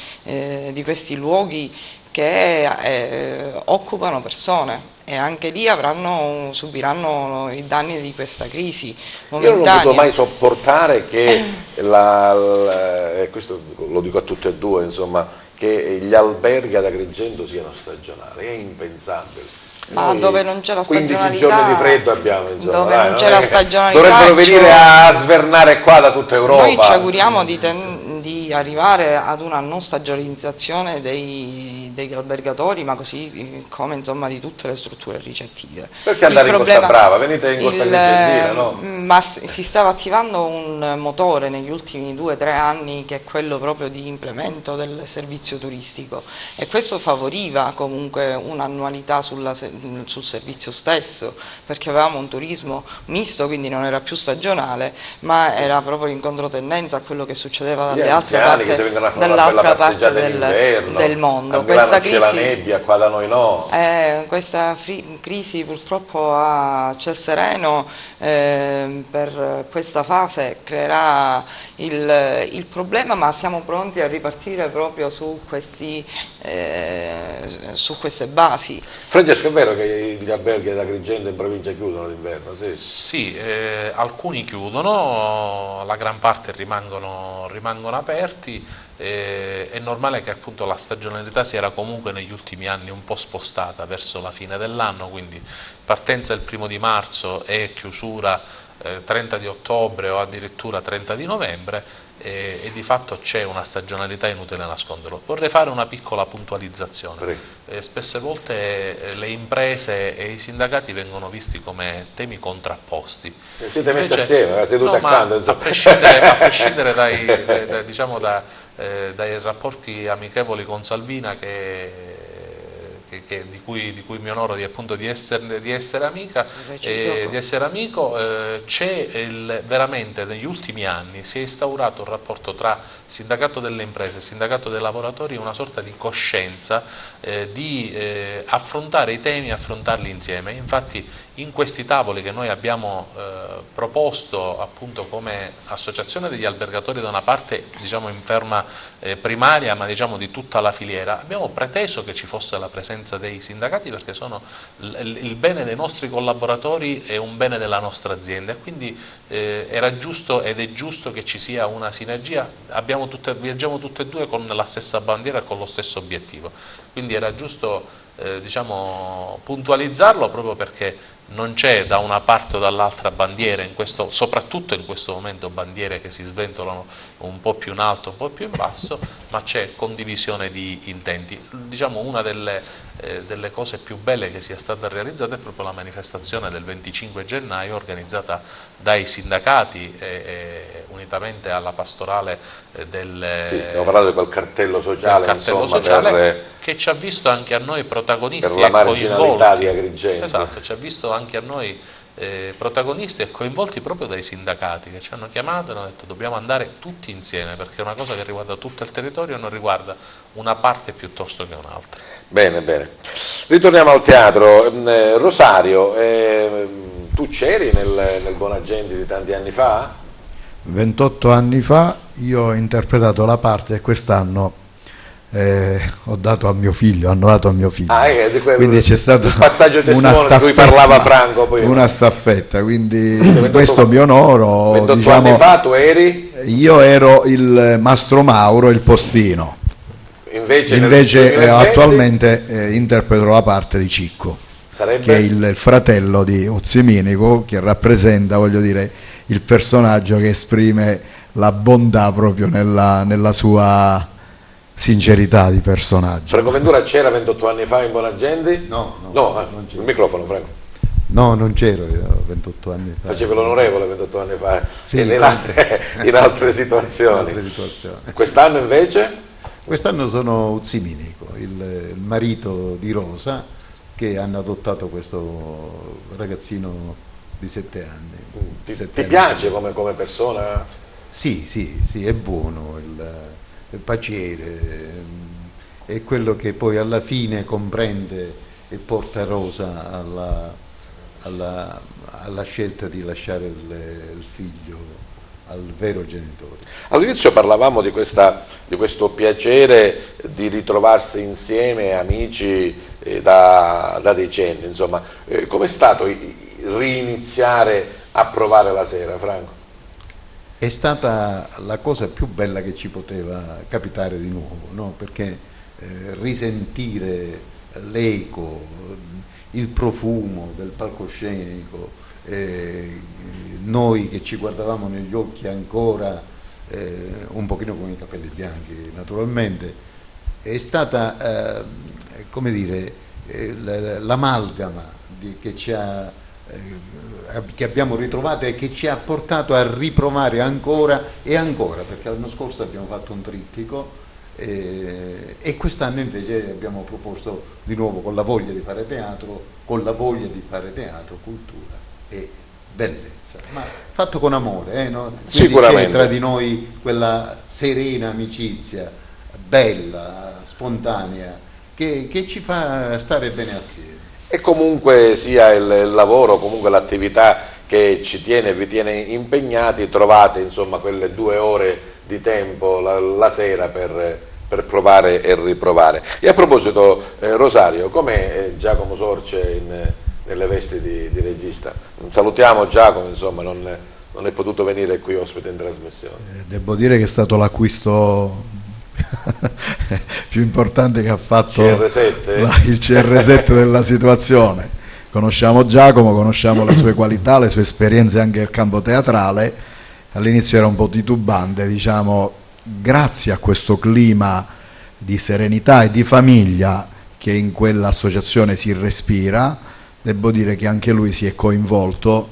S2: luoghi che occupano persone, e anche lì subiranno i danni di questa crisi momentanea.
S1: Io non potuto mai sopportare che, questo lo dico a tutte e due, insomma, che gli alberghi ad Agrigento siano stagionali, è impensabile.
S2: Ma
S1: Noi
S2: dove non c'è la stagionalità,
S1: 15 giorni di freddo abbiamo, insomma,
S2: dove non c'è la stagionalità,
S1: dovrebbero venire a svernare qua da tutta Europa.
S2: Noi ci auguriamo di arrivare ad una non stagionalizzazione degli albergatori, ma così come, insomma, di tutte le strutture ricettive.
S1: Perché andare in Costa Brava? Venite in Costa Agrigentina, no?
S2: Ma si stava attivando un motore negli ultimi 2 o 3 anni, che è quello proprio di implemento del servizio turistico, e questo favoriva comunque un'annualità sul servizio stesso, perché avevamo un turismo misto, quindi non era più stagionale, ma era proprio in controtendenza a quello che succedeva dall'altra parte del mondo.
S1: Questa crisi, c'è la nebbia, qua da noi no.
S2: Questa crisi purtroppo a ciel sereno per questa fase creerà il problema, ma siamo pronti a ripartire proprio su queste basi.
S1: Francesco, è vero che gli alberghi ad Agrigento in provincia chiudono d'inverno?
S4: Sì, alcuni chiudono, la gran parte rimangono aperti. È normale che appunto la stagionalità si era comunque negli ultimi anni un po' spostata verso la fine dell'anno, quindi partenza il 1° di marzo e chiusura 30 di ottobre o addirittura 30 di novembre, e di fatto c'è una stagionalità, inutile nasconderlo. Vorrei fare una piccola puntualizzazione. Spesse volte le imprese e i sindacati vengono visti come temi contrapposti.
S1: Siete messi assieme, seduti accanto.
S4: A prescindere dai rapporti amichevoli con Salvina di cui mi onoro appunto di essere amica, di essere amico, c'è veramente negli ultimi anni si è instaurato un rapporto tra sindacato delle imprese e sindacato dei lavoratori, una sorta di coscienza di affrontare i temi e affrontarli insieme. Infatti in questi tavoli che noi abbiamo proposto appunto come associazione degli albergatori, da una parte diciamo in ferma primaria, ma diciamo di tutta la filiera, abbiamo preteso che ci fosse la presenza dei sindacati, perché sono il bene dei nostri collaboratori e un bene della nostra azienda, e quindi era giusto ed è giusto che ci sia una sinergia. Viaggiamo tutte e due con la stessa bandiera e con lo stesso obiettivo, quindi era giusto diciamo puntualizzarlo, proprio perché non c'è da una parte o dall'altra bandiere, soprattutto in questo momento bandiere che si sventolano un po' più in alto, un po' più in basso, ma c'è condivisione di intenti. Diciamo una delle cose più belle che sia stata realizzata è proprio la manifestazione del 25 gennaio organizzata dai sindacati unitamente alla pastorale
S1: stiamo parlando di quel cartello sociale,
S4: che ci ha visto anche a noi protagonisti
S1: per la marginalità di Agrigento.
S4: Esatto, ci ha visto anche a noi protagonisti e coinvolti proprio dai sindacati, che ci hanno chiamato e hanno detto dobbiamo andare tutti insieme, perché è una cosa che riguarda tutto il territorio e non riguarda una parte piuttosto che un'altra.
S1: Bene, bene. Ritorniamo al teatro. Rosario, tu c'eri nel Bonagenti di tanti anni fa?
S7: 28 anni fa io ho interpretato la parte, e quest'anno ho dato a mio figlio, hanno dato a mio figlio. Quindi c'è stato
S1: il passaggio testimone di cui parlava Franco. Poi
S7: una staffetta, quindi questo mi onoro.
S1: 28 anni fa tu eri?
S7: Io ero il Mastro Mauro, il postino. Invece attualmente interpreto la parte di Cicco, che è il fratello di Uzziminico, che rappresenta, voglio dire, il personaggio che esprime la bontà proprio nella sua sincerità di personaggio.
S1: Franco Ventura c'era 28 anni fa in Bonagenti?
S6: No,
S1: non c'era. Il microfono, Franco.
S6: No, non c'ero io 28 anni fa.
S1: Facevo l'onorevole 28 anni fa,
S6: sì,
S1: in altre situazioni. Quest'anno invece?
S6: Quest'anno sono Uzziminico, il marito di Rosa, che hanno adottato questo ragazzino di 7 anni.
S1: Ti piace come persona?
S6: Sì, è buono, il paciere, è quello che poi alla fine comprende e porta Rosa alla scelta di lasciare il figlio al vero genitore.
S1: All'inizio parlavamo di questo piacere di ritrovarsi insieme, amici da decenni, insomma. Com'è stato riniziare a provare la sera, Franco?
S6: È stata la cosa più bella che ci poteva capitare di nuovo, no? Perché risentire l'eco, il profumo del palcoscenico, noi che ci guardavamo negli occhi ancora, un pochino con i capelli bianchi naturalmente, è stata, come dire, l'amalgama che abbiamo ritrovato e che ci ha portato a riprovare ancora e ancora, perché l'anno scorso abbiamo fatto un trittico e quest'anno invece abbiamo proposto di nuovo con la voglia di fare teatro, cultura e bellezza, ma fatto con amore, no?
S1: Sicuramente.
S6: C'è tra di noi quella serena amicizia, bella, spontanea, che ci fa stare bene assieme.
S1: E comunque sia il lavoro, comunque l'attività che vi tiene impegnati, trovate insomma quelle 2 ore di tempo la sera per provare e riprovare. E a proposito, Rosario, com'è Giacomo Sorce nelle vesti di regista? Salutiamo Giacomo, insomma, non è potuto venire qui ospite in trasmissione.
S7: Devo dire che è stato l'acquisto più importante che ha fatto il CR7 della situazione. Conosciamo Giacomo, conosciamo le sue qualità, le sue esperienze anche nel campo teatrale. All'inizio era un po' titubante, diciamo, grazie a questo clima di serenità e di famiglia che in quell'associazione si respira, devo dire che anche lui si è coinvolto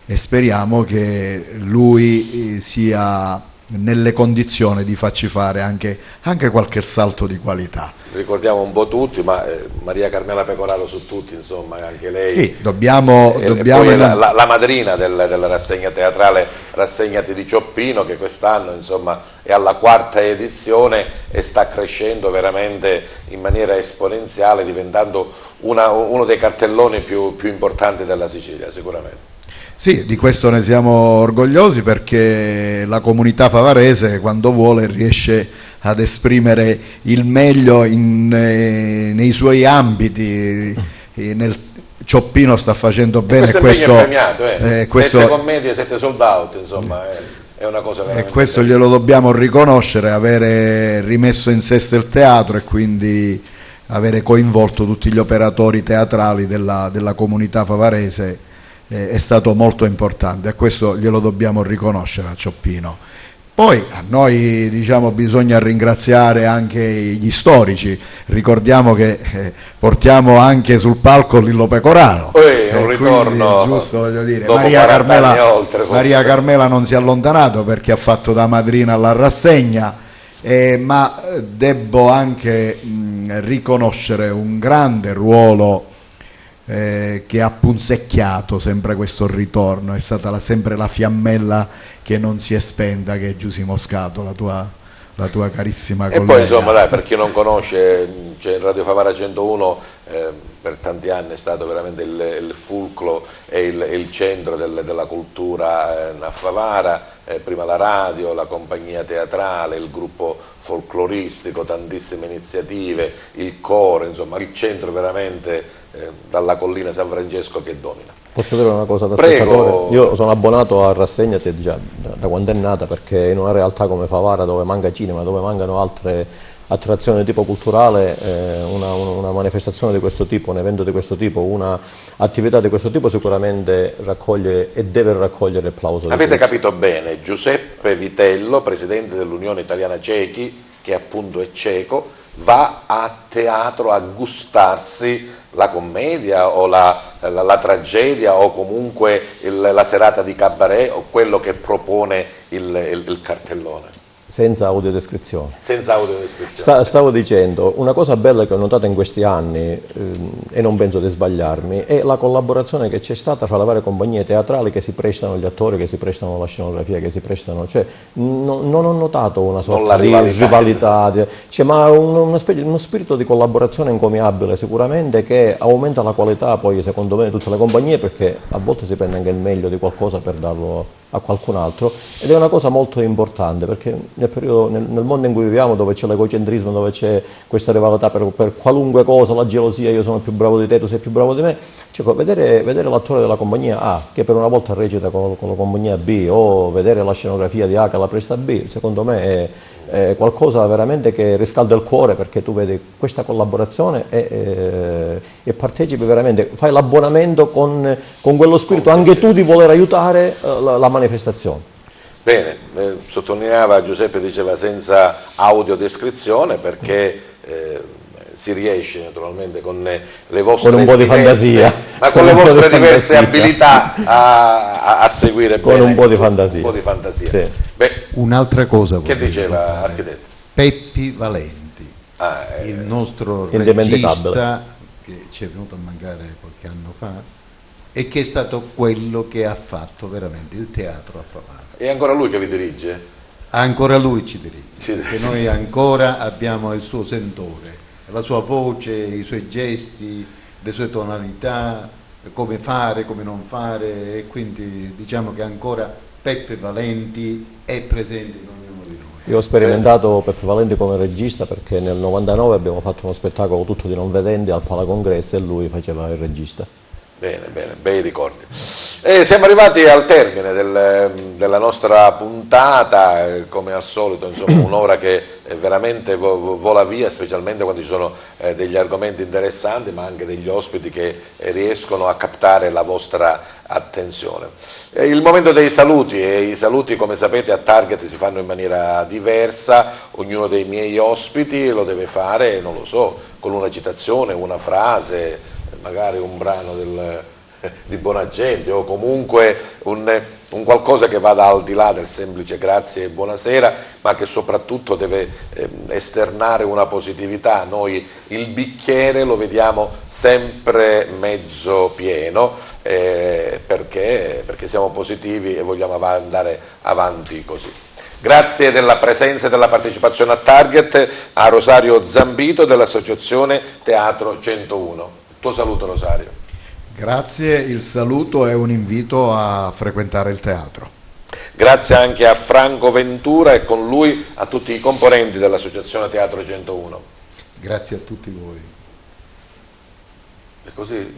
S7: e speriamo che lui sia nelle condizioni di farci fare anche qualche salto di qualità.
S1: Ricordiamo un po' tutti, ma Maria Carmela Pecoraro su tutti, insomma, anche lei.
S7: Sì, dobbiamo
S1: poi la madrina della rassegna teatrale Rassegnati di Cioppino, che quest'anno insomma è alla 4ª edizione e sta crescendo veramente in maniera esponenziale, diventando uno dei cartelloni più importanti della Sicilia, sicuramente.
S7: Sì, di questo ne siamo orgogliosi, perché la comunità favarese quando vuole riesce ad esprimere il meglio nei suoi ambiti. Nel Cioppino sta facendo bene,
S1: questo è premiato, 7 commedie, 7 sold out, insomma, è una cosa veramente.
S7: E questo glielo dobbiamo riconoscere, avere rimesso in sesto il teatro e quindi avere coinvolto tutti gli operatori teatrali della comunità favarese. È stato molto importante, a questo glielo dobbiamo riconoscere a Cioppino. Poi a noi, diciamo, bisogna ringraziare anche gli storici, ricordiamo che portiamo anche sul palco Lillo Pecoraro,
S1: un ritorno,
S7: giusto, voglio dire,
S1: Maria
S7: Carmela non si è allontanato perché ha fatto da madrina alla rassegna, ma debbo anche riconoscere un grande ruolo che ha punzecchiato sempre questo ritorno, è stata sempre la fiammella che non si è spenta, che è Giusy Moscato, la tua carissima collega.
S1: E poi insomma, dai, per chi non conosce, Radio Favara 101 per tanti anni è stato veramente il fulcro e il centro della cultura a Favara, prima la radio, la compagnia teatrale, il gruppo folcloristico, tantissime iniziative, il coro, insomma il centro veramente dalla collina San Francesco che domina.
S5: Posso dire una cosa da
S1: Prego.
S5: spettatore? Io sono abbonato a Rassegnati già da quando è nata, perché in una realtà come Favara, dove manca cinema, dove mancano altre attrazioni di tipo culturale, una manifestazione di questo tipo, un evento di questo tipo, un'attività di questo tipo sicuramente raccoglie e deve raccogliere il plauso.
S1: Avete capito bene, Giuseppe Vitello, presidente dell'Unione Italiana Cechi, che appunto è ceco, va a teatro a gustarsi la commedia o la tragedia o comunque la serata di cabaret o quello che propone il cartellone.
S5: Senza audiodescrizione.
S1: Senza audiodescrizione.
S5: Stavo dicendo, una cosa bella che ho notato in questi anni, e non penso di sbagliarmi, è la collaborazione che c'è stata fra le varie compagnie teatrali che si prestano, gli attori che si prestano alla scenografia, che si prestano, cioè non ho notato una sorta di rivalità, cioè, ma uno spirito di collaborazione encomiabile sicuramente, che aumenta la qualità poi secondo me di tutte le compagnie, perché a volte si prende anche il meglio di qualcosa per darlo a qualcun altro, ed è una cosa molto importante, perché nel mondo in cui viviamo, dove c'è l'egocentrismo, dove c'è questa rivalità per qualunque cosa, la gelosia, io sono più bravo di te, tu sei più bravo di me, cioè, vedere l'attore della compagnia A che per una volta recita con la compagnia B, o vedere la scenografia di A che la presta B, secondo me è qualcosa veramente che riscalda il cuore, perché tu vedi questa collaborazione e partecipi veramente, fai l'abbonamento con quello spirito anche tu di voler aiutare la manifestazione.
S1: Bene, sottolineava Giuseppe, diceva senza audiodescrizione, perché si riesce naturalmente con le vostre
S5: con un po' di fantasia,
S1: ma con le vostre diverse abilità a seguire
S5: con
S1: bene,
S5: un po' di fantasia.
S1: Un po' di fantasia.
S5: Sì.
S1: Beh,
S6: un'altra cosa
S1: che diceva architetto?
S6: Peppi Valenti, il nostro regista che ci è venuto a mancare qualche anno fa e che è stato quello che ha fatto veramente il teatro a Favara.
S1: È ancora lui che vi dirige?
S6: Ancora lui ci dirige, perché noi ancora abbiamo il suo sentore, la sua voce, i suoi gesti, le sue tonalità, come fare, come non fare, e quindi diciamo che ancora Peppe Valenti è presente in ognuno di noi.
S5: Io ho sperimentato Peppe Valenti come regista, perché nel 99 abbiamo fatto uno spettacolo tutto di non vedenti al Palacongresso e lui faceva il regista.
S1: Bene, bene, bei ricordi. Siamo arrivati al termine della nostra puntata, come al solito, insomma, un'ora che veramente vola via, specialmente quando ci sono degli argomenti interessanti, ma anche degli ospiti che riescono a captare la vostra attenzione. Il momento dei saluti, e i saluti, come sapete, a Target si fanno in maniera diversa, ognuno dei miei ospiti lo deve fare, non lo so, con una citazione, una frase, magari un brano di buona gente, o comunque un qualcosa che vada al di là del semplice grazie e buonasera, ma che soprattutto deve esternare una positività. Noi il bicchiere lo vediamo sempre mezzo pieno, perché siamo positivi e vogliamo andare avanti così. Grazie della presenza e della partecipazione a Target a Rosario Zambito dell'Associazione Teatro 101. Tuo saluto, Rosario.
S7: Grazie, il saluto è un invito a frequentare il teatro.
S1: Grazie anche a Franco Ventura e con lui a tutti i componenti dell'Associazione Teatro 101.
S6: Grazie a tutti voi.
S1: E così,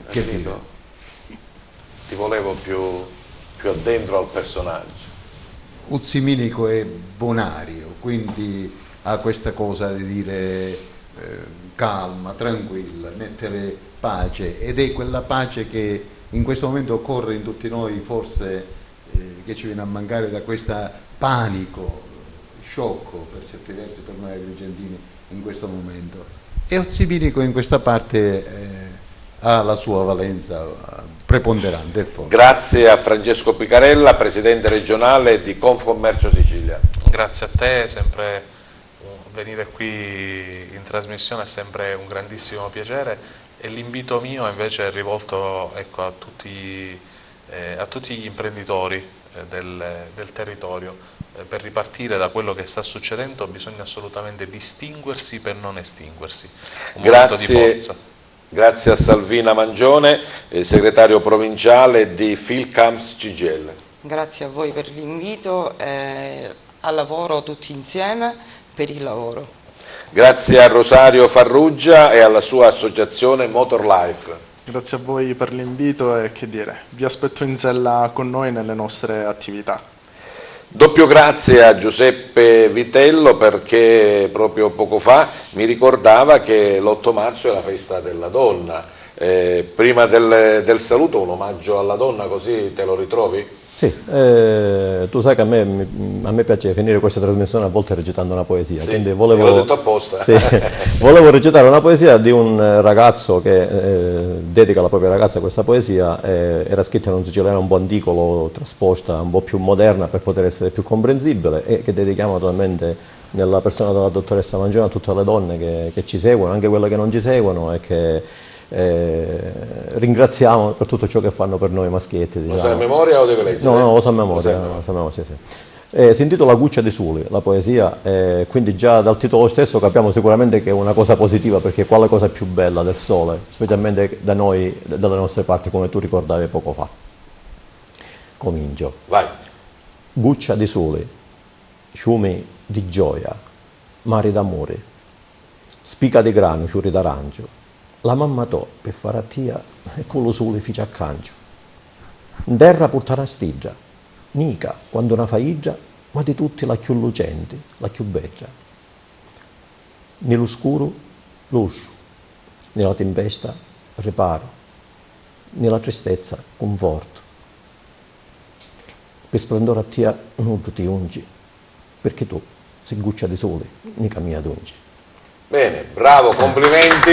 S1: ti volevo più addentro al personaggio.
S6: Uziminico è bonario, quindi ha questa cosa di dire calma, tranquilla, mettere pace, ed è quella pace che in questo momento occorre in tutti noi, forse che ci viene a mancare da questo panico, sciocco per certi versi per noi agrigentini in questo momento. E Uziminico in questa parte ha la sua valenza preponderante e forte.
S1: Grazie a Francesco Picarella, presidente regionale di Confcommercio Sicilia.
S4: Grazie a te, sempre venire qui in trasmissione è sempre un grandissimo piacere, e l'invito mio invece è rivolto, ecco, a tutti gli imprenditori del territorio. Per ripartire da quello che sta succedendo bisogna assolutamente distinguersi per non estinguersi. Un momento di forza.
S1: Grazie a Salvina Mangione, segretario provinciale di Filcams CGIL.
S2: Grazie a voi per l'invito e al lavoro tutti insieme per il lavoro.
S1: Grazie a Rosario Farrugia e alla sua associazione Motor Life.
S3: Grazie a voi per l'invito e che dire, vi aspetto in sella con noi nelle nostre attività.
S1: Doppio grazie a Giuseppe Vitello, perché proprio poco fa mi ricordava che l'8 marzo è la festa della donna. Prima del saluto un omaggio alla donna, così te lo ritrovi?
S5: Sì, tu sai che a me piace finire questa trasmissione a volte recitando una poesia,
S1: Sì,
S5: quindi
S1: l'ho detto apposta.
S5: sì, volevo recitare una poesia di un ragazzo che dedica alla propria ragazza questa poesia, era scritta in un siciliano un po' antico, l'ho trasposta un po' più moderna per poter essere più comprensibile, e che dedichiamo naturalmente nella persona della dottoressa Mangione a tutte le donne che ci seguono, anche quelle che non ci seguono, e che ringraziamo per tutto ciò che fanno per noi maschietti.
S1: Lo sai a memoria o deve leggere?
S5: No, lo so a memoria. Sì, sì. Si intitola Guccia di Suli, la poesia, quindi già dal titolo stesso capiamo sicuramente che è una cosa positiva, perché quale cosa più bella del sole, specialmente da noi, dalle nostre parti, come tu ricordavi poco fa. Comincio.
S1: Vai.
S5: Guccia di Suli, fiumi di gioia, mari d'amore, spica di grano, ciuri d'arancio, la mamma to per fare a tia e quello sole fice a cancio. In terra portare a stiggia, nica quando una faiggia, ma di tutti la più lucente, la più bella. Nell'oscuro luce, nella tempesta riparo, nella tristezza conforto. Per splendore a tia non ti ungi, perché tu sei guccia di sole, mica mia d'ungi.
S1: Bene, bravo, complimenti.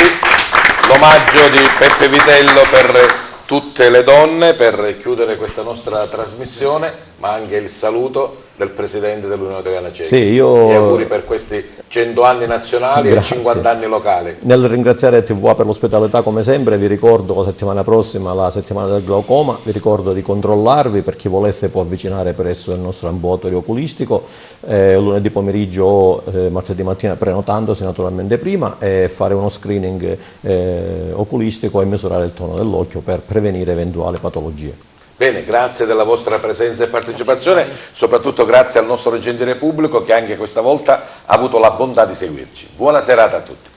S1: L'omaggio di Peppe Vitello per tutte le donne, per chiudere questa nostra trasmissione, ma anche il saluto del Presidente dell'Unione Italiana Cechi.
S5: Sì, io...
S1: E auguri per questi 100 anni nazionali.
S5: Grazie.
S1: E 50 anni locali.
S5: Nel ringraziare TVA per l'ospitalità, come sempre, vi ricordo la settimana prossima, la settimana del glaucoma, vi ricordo di controllarvi, per chi volesse può avvicinare presso il nostro ambulatorio oculistico, lunedì pomeriggio o martedì mattina, prenotandosi naturalmente prima, e fare uno screening oculistico e misurare il tono dell'occhio per prevenire eventuali patologie.
S1: Bene, grazie della vostra presenza e partecipazione, soprattutto grazie al nostro gentile pubblico che anche questa volta ha avuto la bontà di seguirci. Buona serata a tutti.